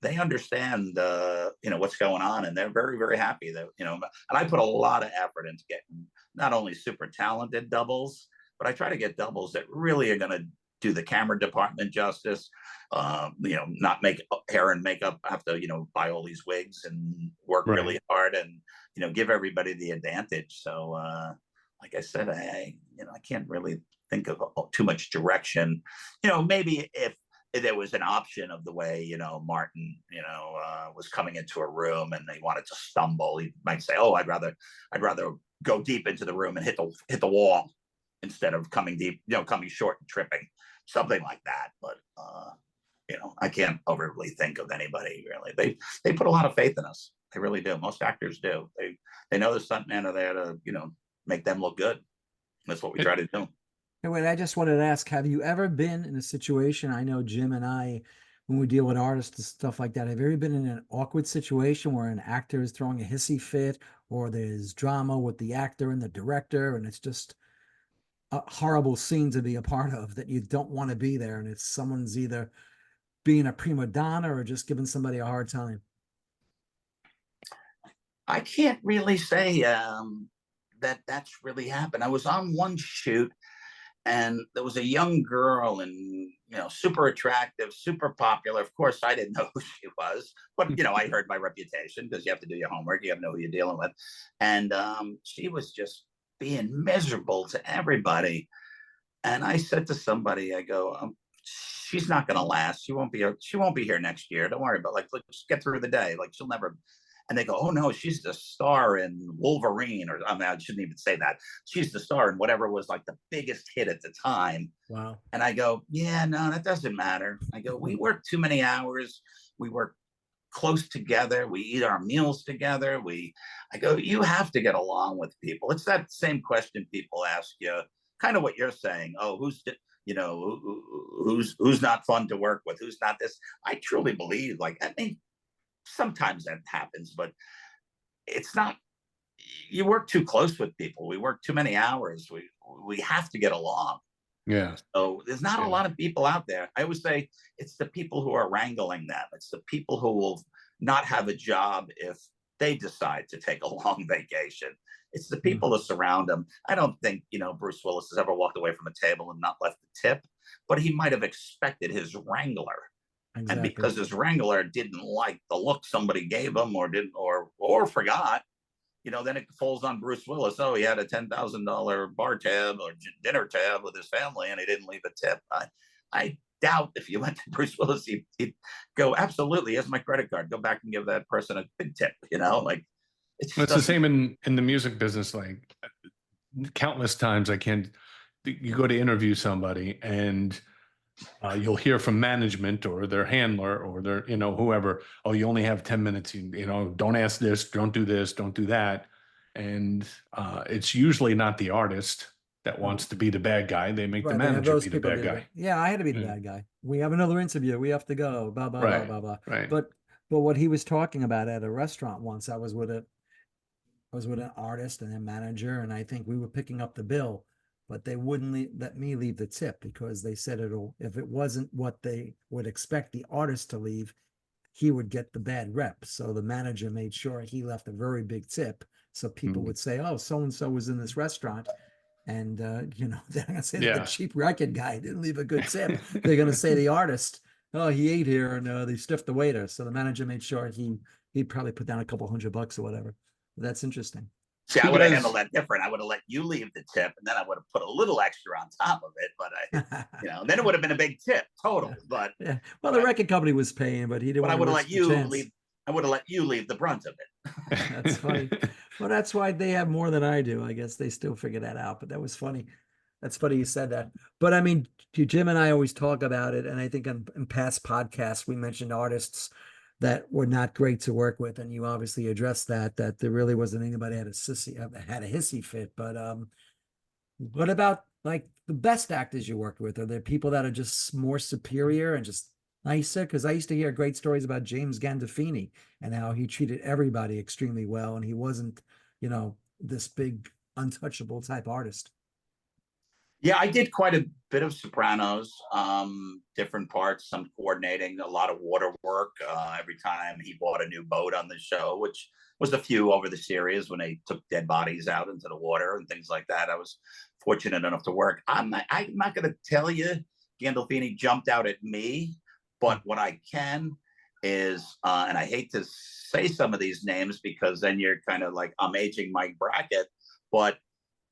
they understand what's going on, and they're very, very happy that and I put a lot of effort into getting not only super talented doubles, but I try to get doubles that really are going to do the camera department justice. Not make hair and makeup have to buy all these wigs and work really hard, and give everybody the advantage. So like I said, I can't really think of too much direction. Maybe if there was an option of the way Martin was coming into a room and they wanted to stumble, he might say, "Oh, I'd rather go deep into the room and hit the wall instead of coming deep, coming short and tripping," something like that. But I can't overly think of anybody really. They put a lot of faith in us. They really do. Most actors do. They know the stuntmen are there to make them look good. That's what we try to do. Hey, wait, I just wanted to ask, have you ever been in a situation, I know Jim and I, when we deal with artists and stuff like that, have you ever been in an awkward situation where an actor is throwing a hissy fit, or there's drama with the actor and the director, and it's just a horrible scene to be a part of that you don't want to be there, and it's someone's either being a prima donna or just giving somebody a hard time? I can't really say that's really happened. I was on one shoot, and there was a young girl, and super attractive, super popular. Of course, I didn't know who she was, but I heard my reputation, because you have to do your homework, you have to know who you're dealing with. And she was just being miserable to everybody. And I said to somebody, I go, she's not going to last. She won't be here next year. Don't worry about let's get through the day. Like, she'll never. And they go, "Oh no, she's the star in Wolverine," or I shouldn't even say that. She's the star in whatever was like the biggest hit at the time. Wow. And I go, "Yeah, no, that doesn't matter." I go, "We work too many hours. We work close together. We eat our meals together. I go, you have to get along with people." It's that same question people ask you, kind of what you're saying. Oh, who's not fun to work with? Who's not this? I truly believe, sometimes that happens, but it's not. You work too close with people. We work too many hours. We have to get along. Yeah. So there's not a lot of people out there. I always say it's the people who are wrangling them. It's the people who will not have a job if they decide to take a long vacation. It's the people that surround them. I don't think Bruce Willis has ever walked away from a table and not left a tip, but he might have expected his wrangler. Exactly. And because his wrangler didn't like the look somebody gave him, or forgot, then it falls on Bruce Willis. Oh, he had a $10,000 bar tab or dinner tab with his family, and he didn't leave a tip. I doubt if you went to Bruce Willis, he'd go, "Absolutely, here's my credit card. Go back and give that person a big tip." It's the same in the music business. Like, countless times you go to interview somebody, and you'll hear from management or their handler or their, whoever, "Oh, you only have 10 minutes. Don't ask this, don't do this, don't do that." And it's usually not the artist that wants to be the bad guy. They make the manager be the bad guy. Yeah, I had to be the bad guy. We have another interview. We have to go. Blah, blah, Right. blah, blah, blah. Right. But what he was talking about at a restaurant once, I was with an artist and a manager, and I think we were picking up the bill, but they wouldn't let me leave the tip, because they said if it wasn't what they would expect the artist to leave, he would get the bad rep. So the manager made sure he left a very big tip, so people would say, "Oh, so and so was in this restaurant," and they're gonna say that the cheap record guy didn't leave a good tip. They're gonna say the artist, "Oh, he ate here," and they stiffed the waiter. So the manager made sure he probably put down a couple $100 or whatever. That's interesting. See, You I would have guys, handled that different. I would have let you leave the tip, and then I would have put a little extra on top of it. But then it would have been a big tip total. Yeah. But Yeah. Well, but the I record company was paying, but he didn't but I want to would have let risk the you chance. leave. I would have let you leave the brunt of it. That's funny. Well, that's why they have more than I do. I guess they still figure that out. But that was funny. That's funny you said that. But I mean, Jim and I always talk about it, and I think in past podcasts we mentioned artists that were not great to work with, and you obviously addressed that there really wasn't anybody had a hissy fit. But what about like the best actors you worked with? Are there people that are just more superior and just nicer? Because I used to hear great stories about James Gandolfini and how he treated everybody extremely well, and he wasn't, this big untouchable type artist. Yeah, I did quite a bit of Sopranos, different parts, some coordinating, a lot of water work. Every time he bought a new boat on the show, which was a few over the series when they took dead bodies out into the water and things like that. I was fortunate enough to work. I'm not going to tell you Gandolfini jumped out at me, but what I can is, and I hate to say some of these names because then you're kind of like, I'm aging Mike Brackett, but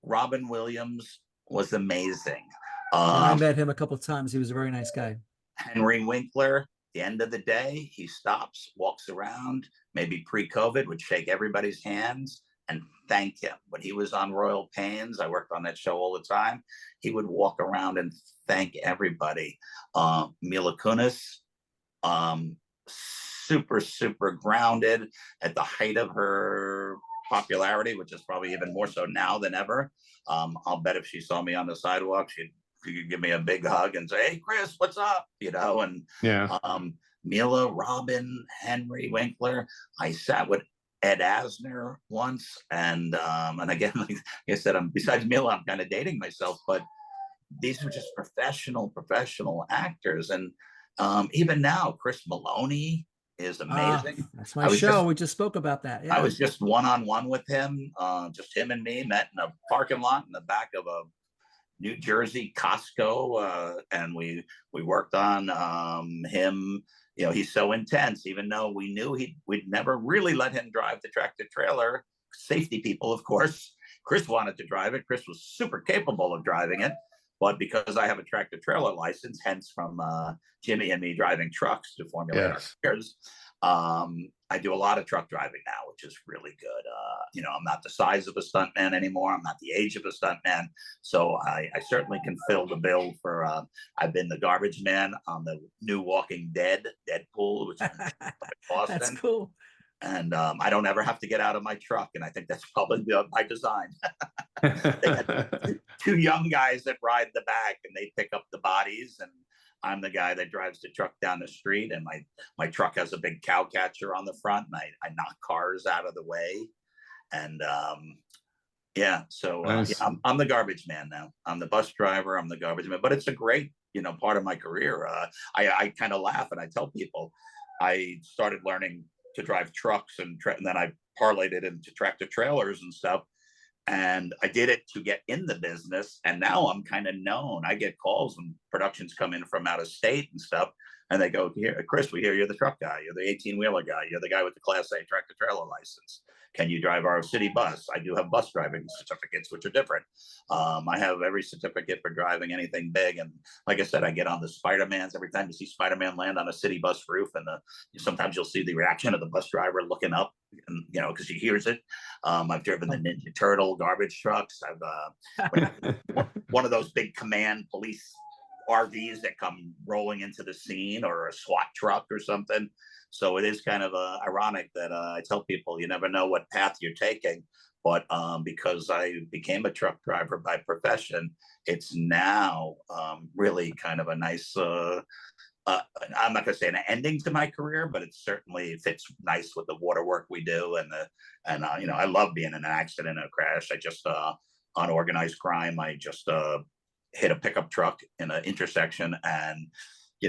Robin Williams was amazing. And I met him a couple of times. He was a very nice guy. Henry Winkler, the end of the day, he stops, walks around, maybe pre-COVID, would shake everybody's hands and thank him. When he was on Royal Pains, I worked on that show all the time. He would walk around and thank everybody. Mila Kunis, super, super grounded at the height of her popularity, which is probably even more so now than ever. I'll bet if she saw me on the sidewalk, she could give me a big hug and say, "Hey, Chris, what's up?" And yeah. Mila, Robin, Henry Winkler. I sat with Ed Asner once, and again, like I said, besides Mila, I'm kind of dating myself, but these were just professional actors, and even now, Chris Maloney is amazing. That's my show. We just spoke about that. Yeah. I was just one-on-one with him, just him and me met in a parking lot in the back of a New Jersey Costco, and we worked on him. He's so intense, even though we knew we'd never really let him drive the tractor trailer. Safety people, of course. Chris wanted to drive it. Chris was super capable of driving it. But because I have a tractor trailer license, hence from Jimmy and me driving trucks to formulate our careers, I do a lot of truck driving now, which is really good. I'm not the size of a stuntman anymore. I'm not the age of a stuntman. So I certainly can fill the bill for, I've been the garbage man on the new Walking Dead, Deadpool, which is in Boston. That's cool. And I don't ever have to get out of my truck. And I think that's probably by design. They got two young guys that ride the back and they pick up the bodies. And I'm the guy that drives the truck down the street. And my truck has a big cow catcher on the front. And I knock cars out of the way. And so nice. I'm the garbage man now. I'm the bus driver. I'm the garbage man. But it's a great, part of my career. I kind of laugh and I tell people I started learning to drive trucks and then I parlayed it into tractor trailers and stuff. And I did it to get in the business. And now I'm kind of known. I get calls when productions come in from out of state and stuff. And they go, "Here, Chris, we hear you're the truck guy. You're the 18-wheeler guy. You're the guy with the Class A tractor trailer license. Can you drive our city bus?" I do have bus driving certificates, which are different. I have every certificate for driving anything big. And like I said, I get on the Spider-Mans. Every time you see Spider-Man land on a city bus roof, and sometimes you'll see the reaction of the bus driver looking up, and because he hears it. I've driven the Ninja Turtle garbage trucks. I've one of those big command police RVs that come rolling into the scene, or a SWAT truck or something. So it is kind of ironic that I tell people you never know what path you're taking. But because I became a truck driver by profession, it's now really kind of a nice, I'm not going to say an ending to my career, but it certainly fits nice with the water work we do. And I love being in an accident and a crash. I just, on organized crime, I just hit a pickup truck in an intersection, and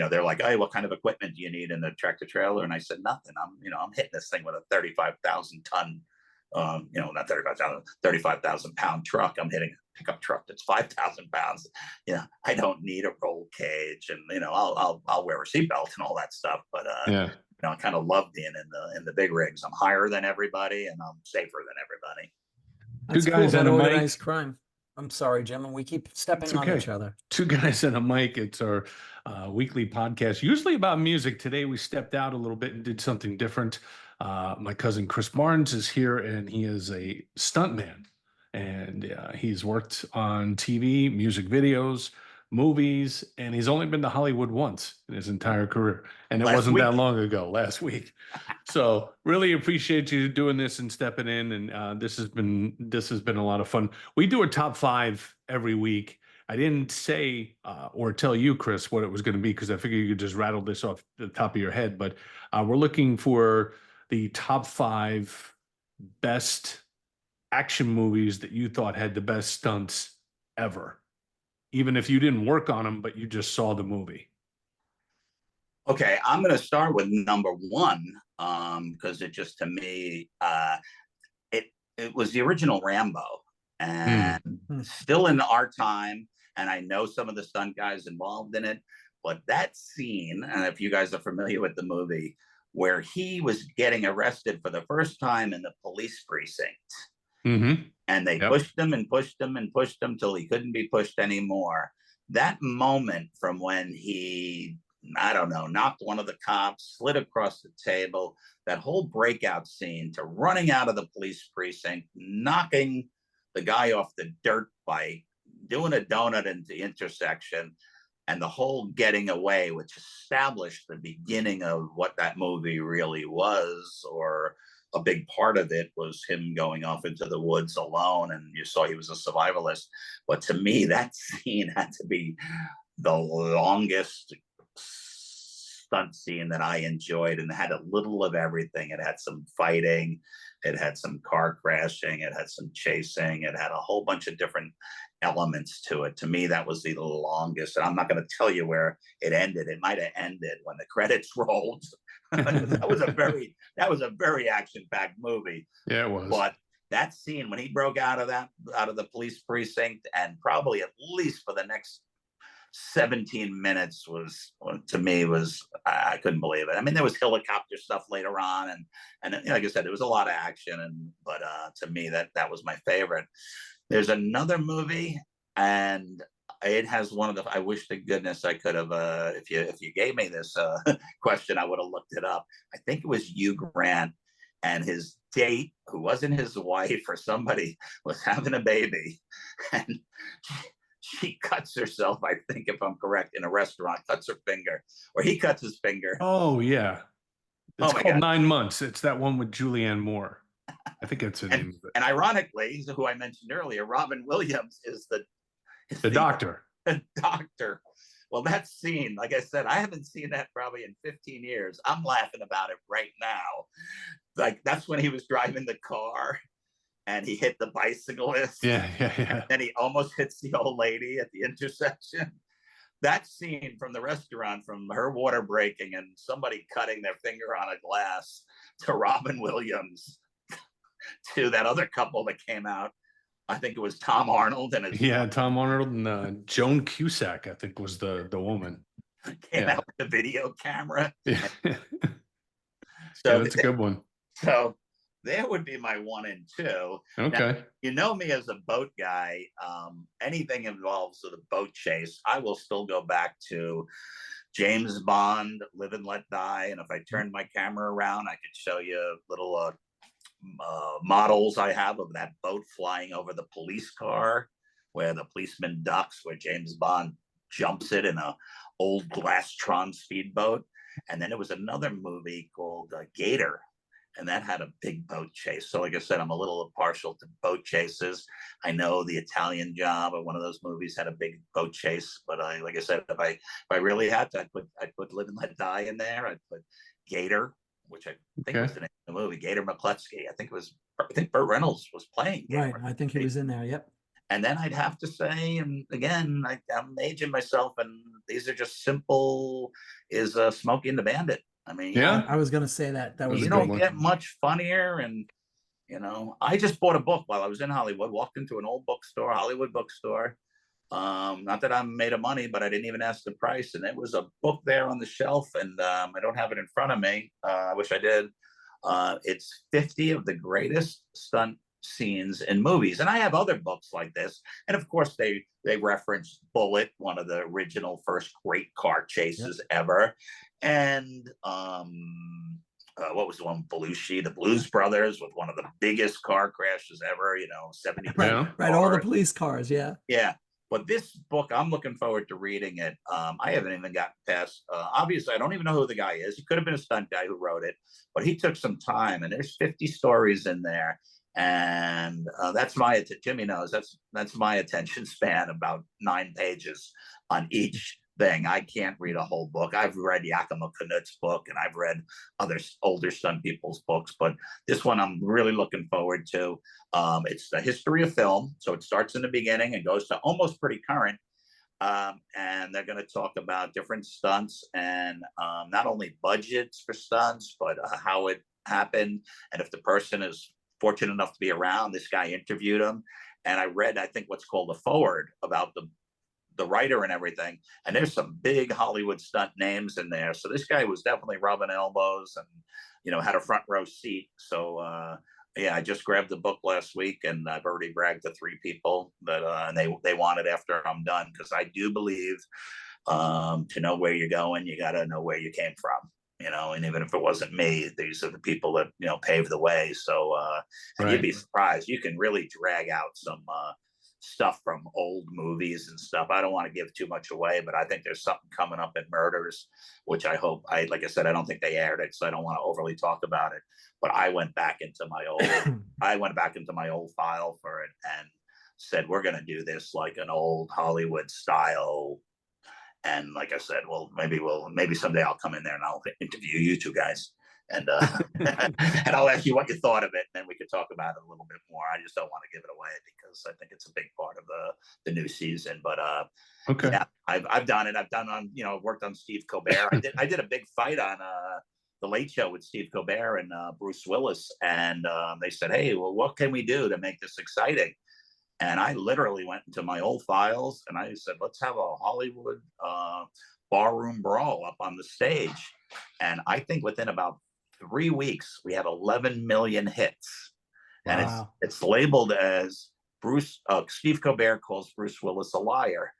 they're like, "Hey, what kind of equipment do you need in the tractor trailer?" And I said, "Nothing. I'm hitting this thing with a 35,000 ton, not 35,000 pound truck. I'm hitting a pickup truck that's 5,000 pounds. I don't need a roll cage, and I'll wear a seatbelt and all that stuff. But I kind of love being in the big rigs. I'm higher than everybody, and I'm safer than everybody." That's cool. guys That and a mic. organized crime. I'm sorry, Jim, and we keep stepping It's on okay. each other. Two guys and a mic. It's our weekly podcast, usually about music. Today we stepped out a little bit and did something different. My cousin Chris Barnes is here, and he is a stuntman, and he's worked on TV, music videos, movies, and he's only been to Hollywood once in his entire career, and it Last wasn't week. that long ago, last week. So really appreciate you doing this and stepping in, and this has been a lot of fun. We do a top 5 every week. I didn't say or tell you, Chris, what it was going to be because I figured you could just rattle this off the top of your head. But we're looking for the top 5 best action movies that you thought had the best stunts ever, even if you didn't work on them, but you just saw the movie. Okay, I'm going to start with number 1 because it just, to me, it was the original Rambo, and still in our time. And I know some of the stunt guys involved in it, but that scene, and if you guys are familiar with the movie, where he was getting arrested for the first time in the police precinct, and they pushed him and pushed him and pushed him till he couldn't be pushed anymore. That moment from when he, I don't know, knocked one of the cops, slid across the table, that whole breakout scene to running out of the police precinct, knocking the guy off the dirt bike, doing a donut into the intersection, and the whole getting away, which established the beginning of what that movie really was, or a big part of it was him going off into the woods alone, and you saw he was a survivalist. But to me, that scene had to be the longest stunt scene that I enjoyed, and had a little of everything. It had some fighting, it had some car crashing, it had some chasing, it had a whole bunch of different elements to it. To me, that was the longest, and I'm not going to tell you where it ended. It might have ended when the credits rolled. that was a very action-packed movie. Yeah, it was. But that scene when he broke out of the police precinct, and probably at least for the next 17 minutes was, to me, I couldn't believe it. I mean, there was helicopter stuff later on, and like I said, there was a lot of action, but to me, that was my favorite. There's another movie, and it has one of the, I wish to goodness I could have, if you gave me this question, I would have looked it up. I think it was Hugh Grant, and his date, who wasn't his wife or somebody, was having a baby, and she cuts herself, I think, if I'm correct, in a restaurant, cuts her finger, or he cuts his finger. Oh, yeah. It's called God. 9 Months. It's that one with Julianne Moore. I think that's the name of it. And ironically, who I mentioned earlier, Robin Williams is the doctor. The doctor. Well, that scene, like I said, I haven't seen that probably in 15 years. I'm laughing about it right now. Like, that's when he was driving the car and he hit the bicyclist. Yeah. And he almost hits the old lady at the intersection. That scene from the restaurant, from her water breaking and somebody cutting their finger on a glass, to Robin Williams, to that other couple that came out. I think it was Tom Arnold and Tom Arnold and Joan Cusack, I think, was the woman. Came out with the video camera. Yeah. So that's a good one. So there would be my 1 and 2. Okay. Now, you know me as a boat guy. Anything involves with a boat chase, I will still go back to James Bond, Live and Let Die. And if I turned my camera around, I could show you little models I have of that boat flying over the police car, where the policeman ducks, where James Bond jumps it in a old Glastron speedboat. And then there was another movie called Gator, and that had a big boat chase. So like I said, I'm a little partial to boat chases. I know The Italian Job, or one of those movies, had a big boat chase, but like I said, if I really had to, I'd put Live and Let Die in there. I'd put Gator, which I think was the name of the movie, Gator McCluskey. I think Burt Reynolds was playing Gator. Right, I think he was in there. Yep. And then I'd have to say, and again, I'm aging myself, and these are just simple, is Smokey and the Bandit. I mean, yeah, I was going to say that was you don't get much funnier. And I just bought a book while I was in Hollywood. Walked into an old bookstore, Hollywood bookstore. Not that I'm made of money, but I didn't even ask the price, and there was a book there on the shelf, and I don't have it in front of me. I wish I did. It's 50 of the greatest stunt scenes in movies. And I have other books like this. And of course, they reference Bullet, one of the original first great car chases ever. And what was the one, Belushi, the Blues Brothers, with one of the biggest car crashes ever, 70. Right. All the police cars. Yeah. Yeah. But this book, I'm looking forward to reading it. I haven't even gotten past, obviously, I don't even know who the guy is. He could have been a stunt guy who wrote it, but he took some time, and there's 50 stories in there. And that's Jimmy knows, that's my attention span, about 9 pages on each thing. I can't read a whole book. I've read Yakima Knut's book, and I've read other older stunt people's books, but this one I'm really looking forward to. It's the history of film, so it starts in the beginning and goes to almost pretty current. And they're going to talk about different stunts, and not only budgets for stunts, but how it happened, and if the person is fortunate enough to be around. This guy interviewed him, and I read, I think, what's called a forward about the writer and everything, and there's some big Hollywood stunt names in there. So this guy was definitely rubbing elbows and had a front row seat. So yeah, I just grabbed the book last week, and I've already bragged to 3 people that and they want it after I'm done, because I do believe to know where you're going, you got to know where you came from. And even if it wasn't me, these are the people that paved the way. So and you'd be surprised, you can really drag out some stuff from old movies and stuff. I don't want to give too much away, but I think there's something coming up in Murders, which I hope, like I said, I don't think they aired it, so I don't want to overly talk about it. But I went back into my old file for it and said, we're going to do this like an old Hollywood style. And like I said, well, maybe someday I'll come in there and I'll interview you 2 guys, and and I'll ask you what you thought of it, and then we could talk about it a little bit more. I just don't want to give it away because I think it's a big part of the new season. But okay, yeah, I've done it. Worked on Steve Colbert. I did a big fight on the Late Show with Steve Colbert and Bruce Willis, and they said, hey, well, what can we do to make this exciting? And I literally went into my old files and I said, let's have a Hollywood barroom brawl up on the stage. And I think within about 3 weeks, we had 11 million hits. Wow. And it's labeled as Steve Colbert calls Bruce Willis a liar.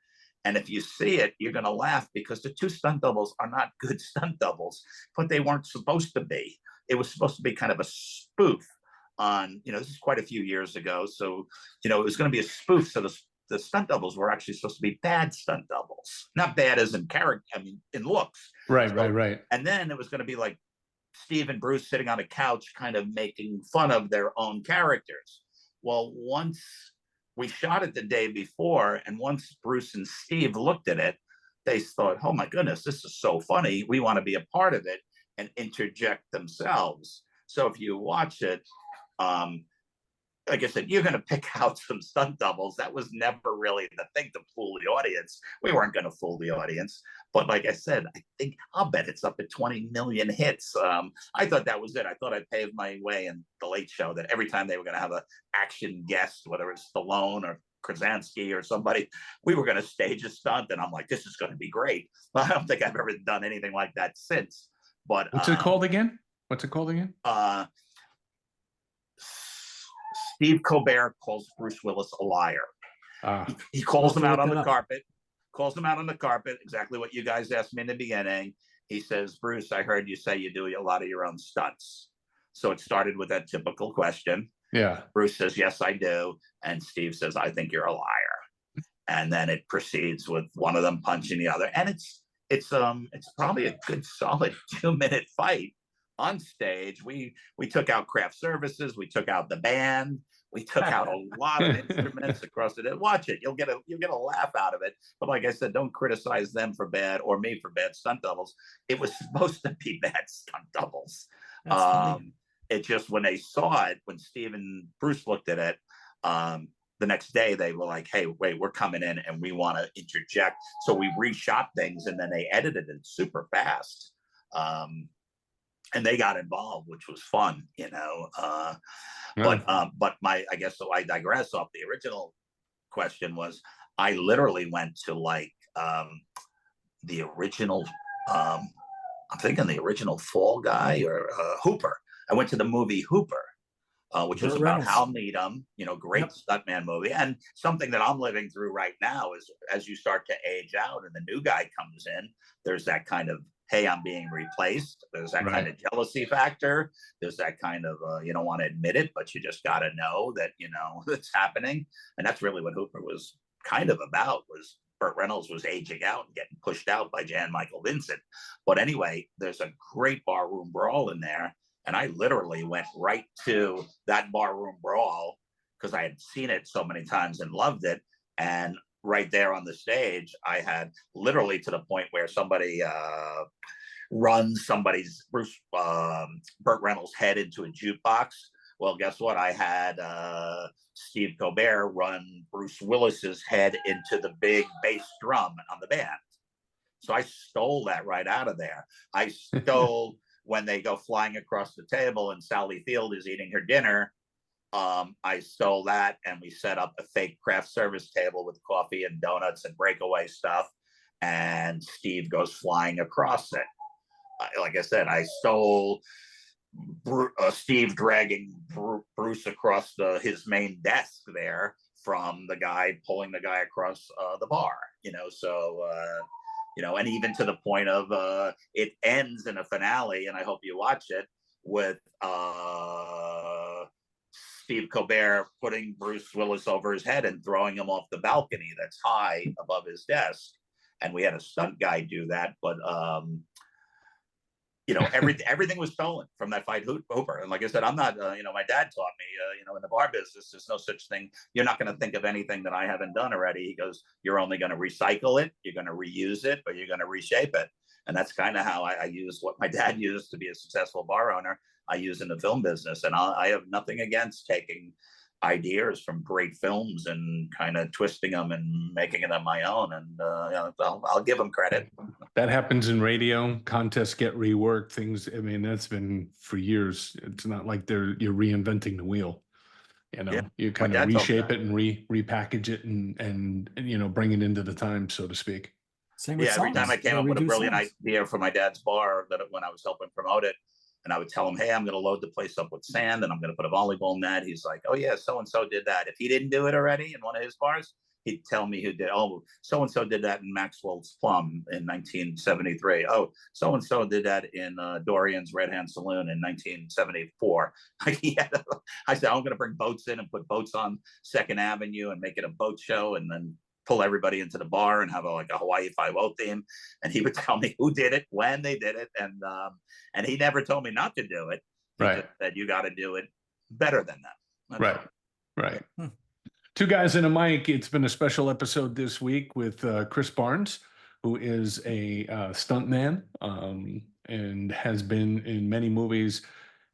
And if you see it, you're going to laugh, because the 2 stunt doubles are not good stunt doubles, but they weren't supposed to be. It was supposed to be kind of a spoof on, this is quite a few years ago. So, it was going to be a spoof. So the stunt doubles were actually supposed to be bad stunt doubles, not bad as in character, in looks. Right. And then it was going to be like Steve and Bruce sitting on a couch, kind of making fun of their own characters. Well, once we shot it the day before, and once Bruce and Steve looked at it, they thought, oh my goodness, this is so funny. We want to be a part of it, and interject themselves. So if you watch it, like I said, you're going to pick out some stunt doubles. That was never really the thing to fool the audience. We weren't going to fool the audience. But like I said, I'll bet it's up at 20 million hits. I thought that was it. I thought I paved my way in the Late Show, that every time they were going to have an action guest, whether it's Stallone or Krasinski or somebody, we were going to stage a stunt. And I'm like, this is going to be great. But I don't think I've ever done anything like that since. But what's it called again? Steve Colbert calls Bruce Willis a liar. He calls him out on the carpet. Exactly what you guys asked me in the beginning. He says, Bruce, I heard you say you do a lot of your own stunts. So it started with that typical question. Yeah. Bruce says, yes, I do. And Steve says, I think you're a liar. And then it proceeds with one of them punching the other. And it's probably a good solid 2-minute fight. On stage, we took out craft services, we took out the band, we took out a lot of instruments across it. Watch it, you'll get a laugh out of it. But like I said, don't criticize them for bad, or me for bad stunt doubles. It was supposed to be bad stunt doubles. It just, when they saw it, when Steve and Bruce looked at it, the next day they were like, hey, wait, we're coming in and we want to interject. So we reshot things, and then they edited it super fast. And they got involved, which was fun, But I guess, so I digress off the original question. Was I literally went to like the original, I'm thinking the original Fall Guy or Hooper. I went to the movie Hooper which Burt was about Reynolds. Hal Needham, great stuntman movie. And something that I'm living through right now is as you start to age out and the new guy comes in, there's that kind of, hey, I'm being replaced. There's that kind of jealousy factor. There's that kind of, you don't want to admit it, but you just got to know that, it's happening. And that's really what Hooper was kind of about, was Burt Reynolds was aging out and getting pushed out by Jan Michael Vincent. But anyway, there's a great barroom brawl in there. And I literally went right to that barroom brawl because I had seen it so many times and loved it. And right there on the stage, I had literally to the point where somebody runs somebody's Burt Reynolds' head into a jukebox. Well, guess what? I had Steve Colbert run Bruce Willis's head into the big bass drum on the band. So I stole that right out of there. I stole when they go flying across the table and Sally Field is eating her dinner. I stole that, and we set up a fake craft service table with coffee and donuts and breakaway stuff. And Steve goes flying across it. Like I said, I stole Steve dragging Bruce across his main desk there from the guy pulling the guy across the bar. And even to the point of it ends in a finale, and I hope you watch it, with Steve Colbert putting Bruce Willis over his head and throwing him off the balcony that's high above his desk. And we had a stunt guy do that, but everything was stolen from that fight, Hooper. And like I said, I'm not, my dad taught me, in the bar business, there's no such thing. You're not going to think of anything that I haven't done already. He goes, you're only going to recycle it, you're going to reuse it, or you're going to reshape it. And that's kind of how I use what my dad used to be a successful bar owner. I use in the film business. And I have nothing against taking ideas from great films and kind of twisting them and making them my own. And I'll give them credit. That happens in radio. Contests get reworked. Things. I mean, that's been for years. It's not like you're reinventing the wheel. You kind of reshape it and repackage it and bring it into the time, so to speak. Same with every time I came up with a brilliant songs. idea for my dad's bar, that when I was helping promote it, and I would tell him, hey, I'm going to load the place up with sand and I'm going to put a volleyball net. He's like, oh, yeah, so-and-so did that. If he didn't do it already in one of his bars, he'd tell me who did. Oh, so-and-so did that in Maxwell's Plum in 1973. Oh, so-and-so did that in Dorian's Red Hand Saloon in 1974. I said, I'm going to bring boats in and put boats on 2nd Avenue and make it a boat show and then pull everybody into the bar and have a Hawaii Five-O theme. And he would tell me who did it, when they did it. And he never told me not to do it. He just said, you got to do it better than that. That's right. Two guys and a mic. It's been a special episode this week with Chris Barnes, who is a stuntman and has been in many movies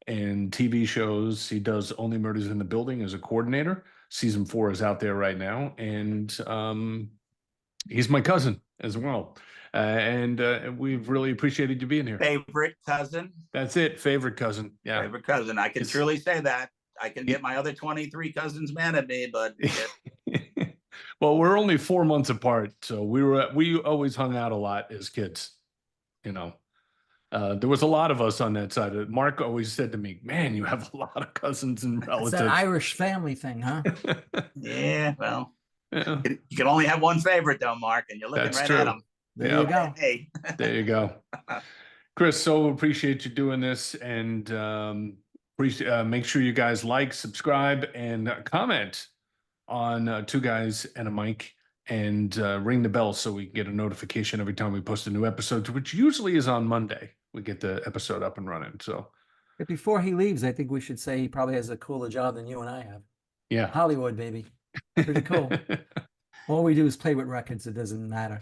and TV shows. He does Only Murders in the Building as a coordinator. Season 4 is out there right now. And he's my cousin as well. And we've really appreciated you being here. Favorite cousin. That's it. Favorite cousin. Yeah. Favorite cousin. I can truly say that. I can get my other 23 cousins mad at me, but well, we're only 4 months apart, so we always hung out a lot as kids. There was a lot of us on that side. Mark always said to me, "Man, you have a lot of cousins and relatives." It's that Irish family thing, huh? Yeah. Well, you can only have one favorite, though, Mark, and you're looking at them. There you go. Hey. There you go, Chris. So appreciate you doing this, and make sure you guys like, subscribe, and comment on Two Guys and a Mic, and ring the bell so we get a notification every time we post a new episode, which usually is on Monday. We get the episode up and running. So before he leaves, I think we should say he probably has a cooler job than you and I have. Yeah. Hollywood, baby. Pretty cool. All we do is play with records. It doesn't matter.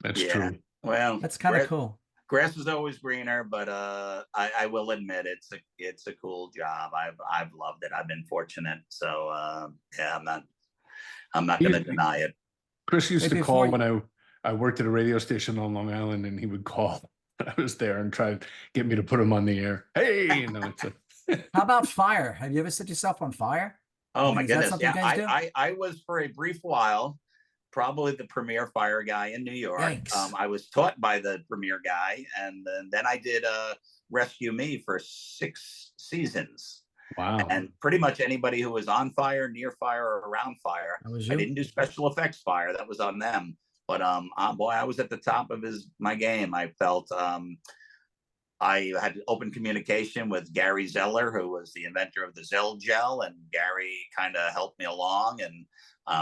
That's true. Well, that's kind of cool. Grass is always greener, but I will admit it's a cool job. I've loved it. I've been fortunate. So I'm not going to deny it. Chris used to call when I worked at a radio station on Long Island, and he would call. I was there and try to get me to put him on the air. Hey, How about fire? Have you ever set yourself on fire? Oh my goodness! Yeah, I was for a brief while probably the premier fire guy in New York. I was taught by the premier guy, and then I did Rescue Me for 6 seasons. Wow. And pretty much anybody who was on fire, near fire, or around fire. That was I you. didn't do special effects fire. That was on them. But boy, I was at the top of my game. I felt I had open communication with Gary Zeller, who was the inventor of the Zell gel, and Gary kind of helped me along. And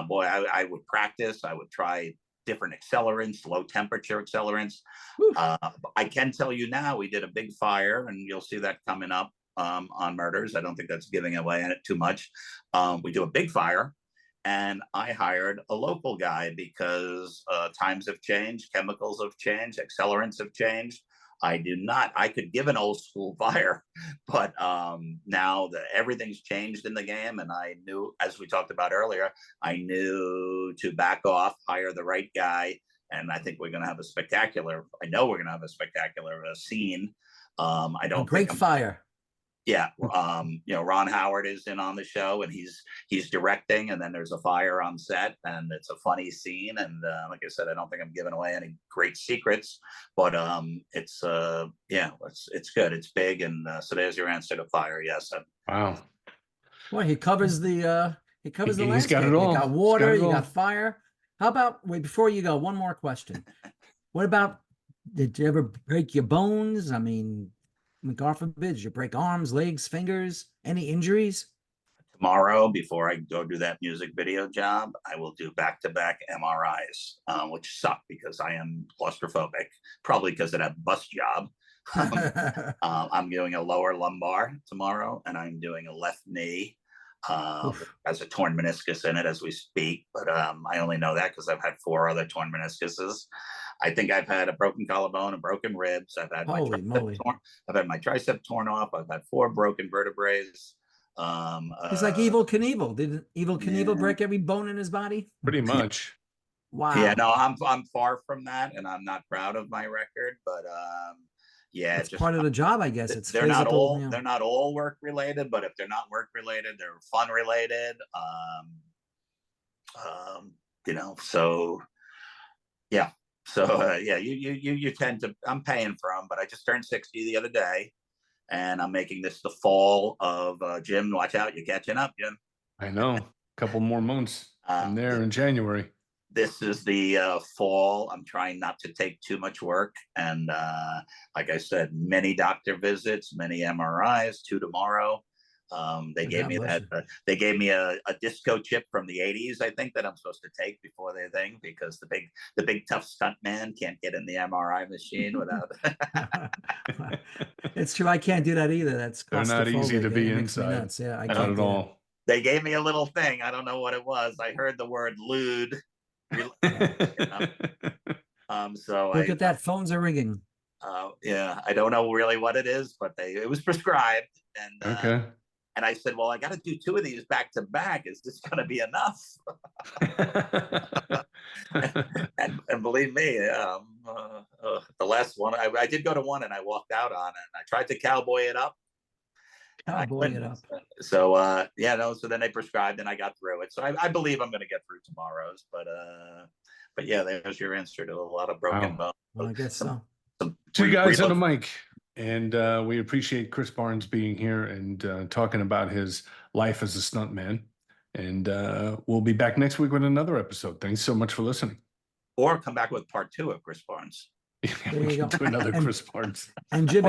boy, I would practice. I would try different accelerants, low temperature accelerants. I can tell you now, we did a big fire, and you'll see that coming up on Murders. I don't think that's giving away in it too much. We do a big fire, and I hired a local guy because times have changed, chemicals have changed, accelerants have changed. I could give an old school fire, but now that everything's changed in the game, and I knew, as we talked about earlier, I knew to back off, hire the right guy, and I think we're going to have a spectacular, I know we're going to have a spectacular scene. I don't A great fire. Yeah, Ron Howard is in on the show, and he's directing, and then there's a fire on set, and it's a funny scene. And like I said, I don't think I'm giving away any great secrets, but it's good. It's big, and so there's your answer to fire. Yes. Wow. Well, he covers the landscape. He's got it all. You got water, you got fire. How about, wait, before you go, one more question. What about, did you ever break your bones? I mean, God forbid, you break arms, legs, fingers, any injuries? Tomorrow, before I go do that music video job, I will do back-to-back MRIs, which suck because I am claustrophobic, probably because of that bus job. I'm doing a lower lumbar tomorrow, and I'm doing a left knee. Has a torn meniscus in it as we speak, but I only know that because I've had 4 other torn meniscuses. I think I've had a broken collarbone and broken ribs. I've had my tricep torn off. I've had 4 broken vertebrae. It's like Evel Knievel. Did Evel Knievel break every bone in his body? Pretty much. Wow. Yeah, no, I'm far from that, and I'm not proud of my record, but yeah, it's just part of the job, I guess. It's they're physical, they're not all work related, but if they're not work related, they're fun related. So yeah. So you tend to, I'm paying for them, but I just turned 60 the other day, and I'm making this the fall of Jim. Watch out, you're catching up, Jim. I know. A couple more months. I'm there in January. This is the fall. I'm trying not to take too much work, and like I said, many doctor visits, many MRIs. 2 tomorrow. They gave me that. They gave me a disco chip from the '80s, I think, that I'm supposed to take before their thing, because the big tough stuntman can't get in the MRI machine without. It's true. I can't do that either. That's they're not easy to be inside. Yeah, I not can't at all. They gave me a little thing. I don't know what it was. I heard the word lewd. So look at that. Phones are ringing. Yeah, I don't know really what it is, but it was prescribed, and okay. And I said, well, I got to do 2 of these back to back. Is this going to be enough? and believe me, the last one, I did go to one, and I walked out on it. And I tried to cowboy it up. So so then they prescribed, and I got through it. So I believe I'm going to get through tomorrow's. But yeah, there's your answer to a lot of broken bones. Well, I guess so. 2 guys on the mic. And we appreciate Chris Barnes being here and talking about his life as a stuntman. And we'll be back next week with another episode. Thanks so much for listening. Or come back with part 2 of Chris Barnes. We can do another Chris Barnes. And Jim,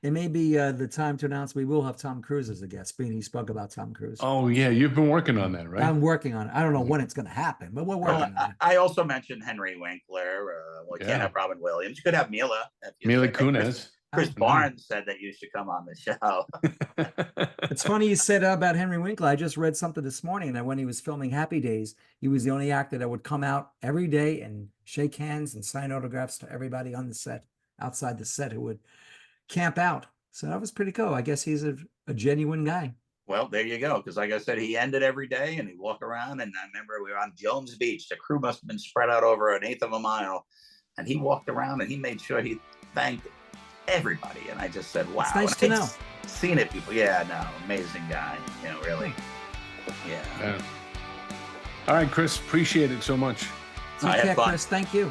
it may be the time to announce we will have Tom Cruise as a guest. Being he spoke about Tom Cruise. Oh yeah, you've been working on that, right? I'm working on it. I don't know when it's going to happen, but we're working on it. I also mentioned Henry Winkler. You can't have Robin Williams. You could have Mila. Mila Kunis. Chris Barnes said that you should come on the show. It's funny you said about Henry Winkler. I just read something this morning that when he was filming Happy Days, he was the only actor that would come out every day and shake hands and sign autographs to everybody on the set, outside the set, who would camp out. So that was pretty cool. I guess he's a genuine guy. Well, there you go. Because like I said, he ended every day and he'd walk around. And I remember we were on Jones Beach. The crew must have been spread out over 1/8 of a mile. And he walked around and he made sure he thanked everybody. And I just said, wow. It's nice to know. Seen it people. Yeah, no, amazing guy. Really. Yeah. All right, Chris, appreciate it so much. Take care, Chris. Thank you.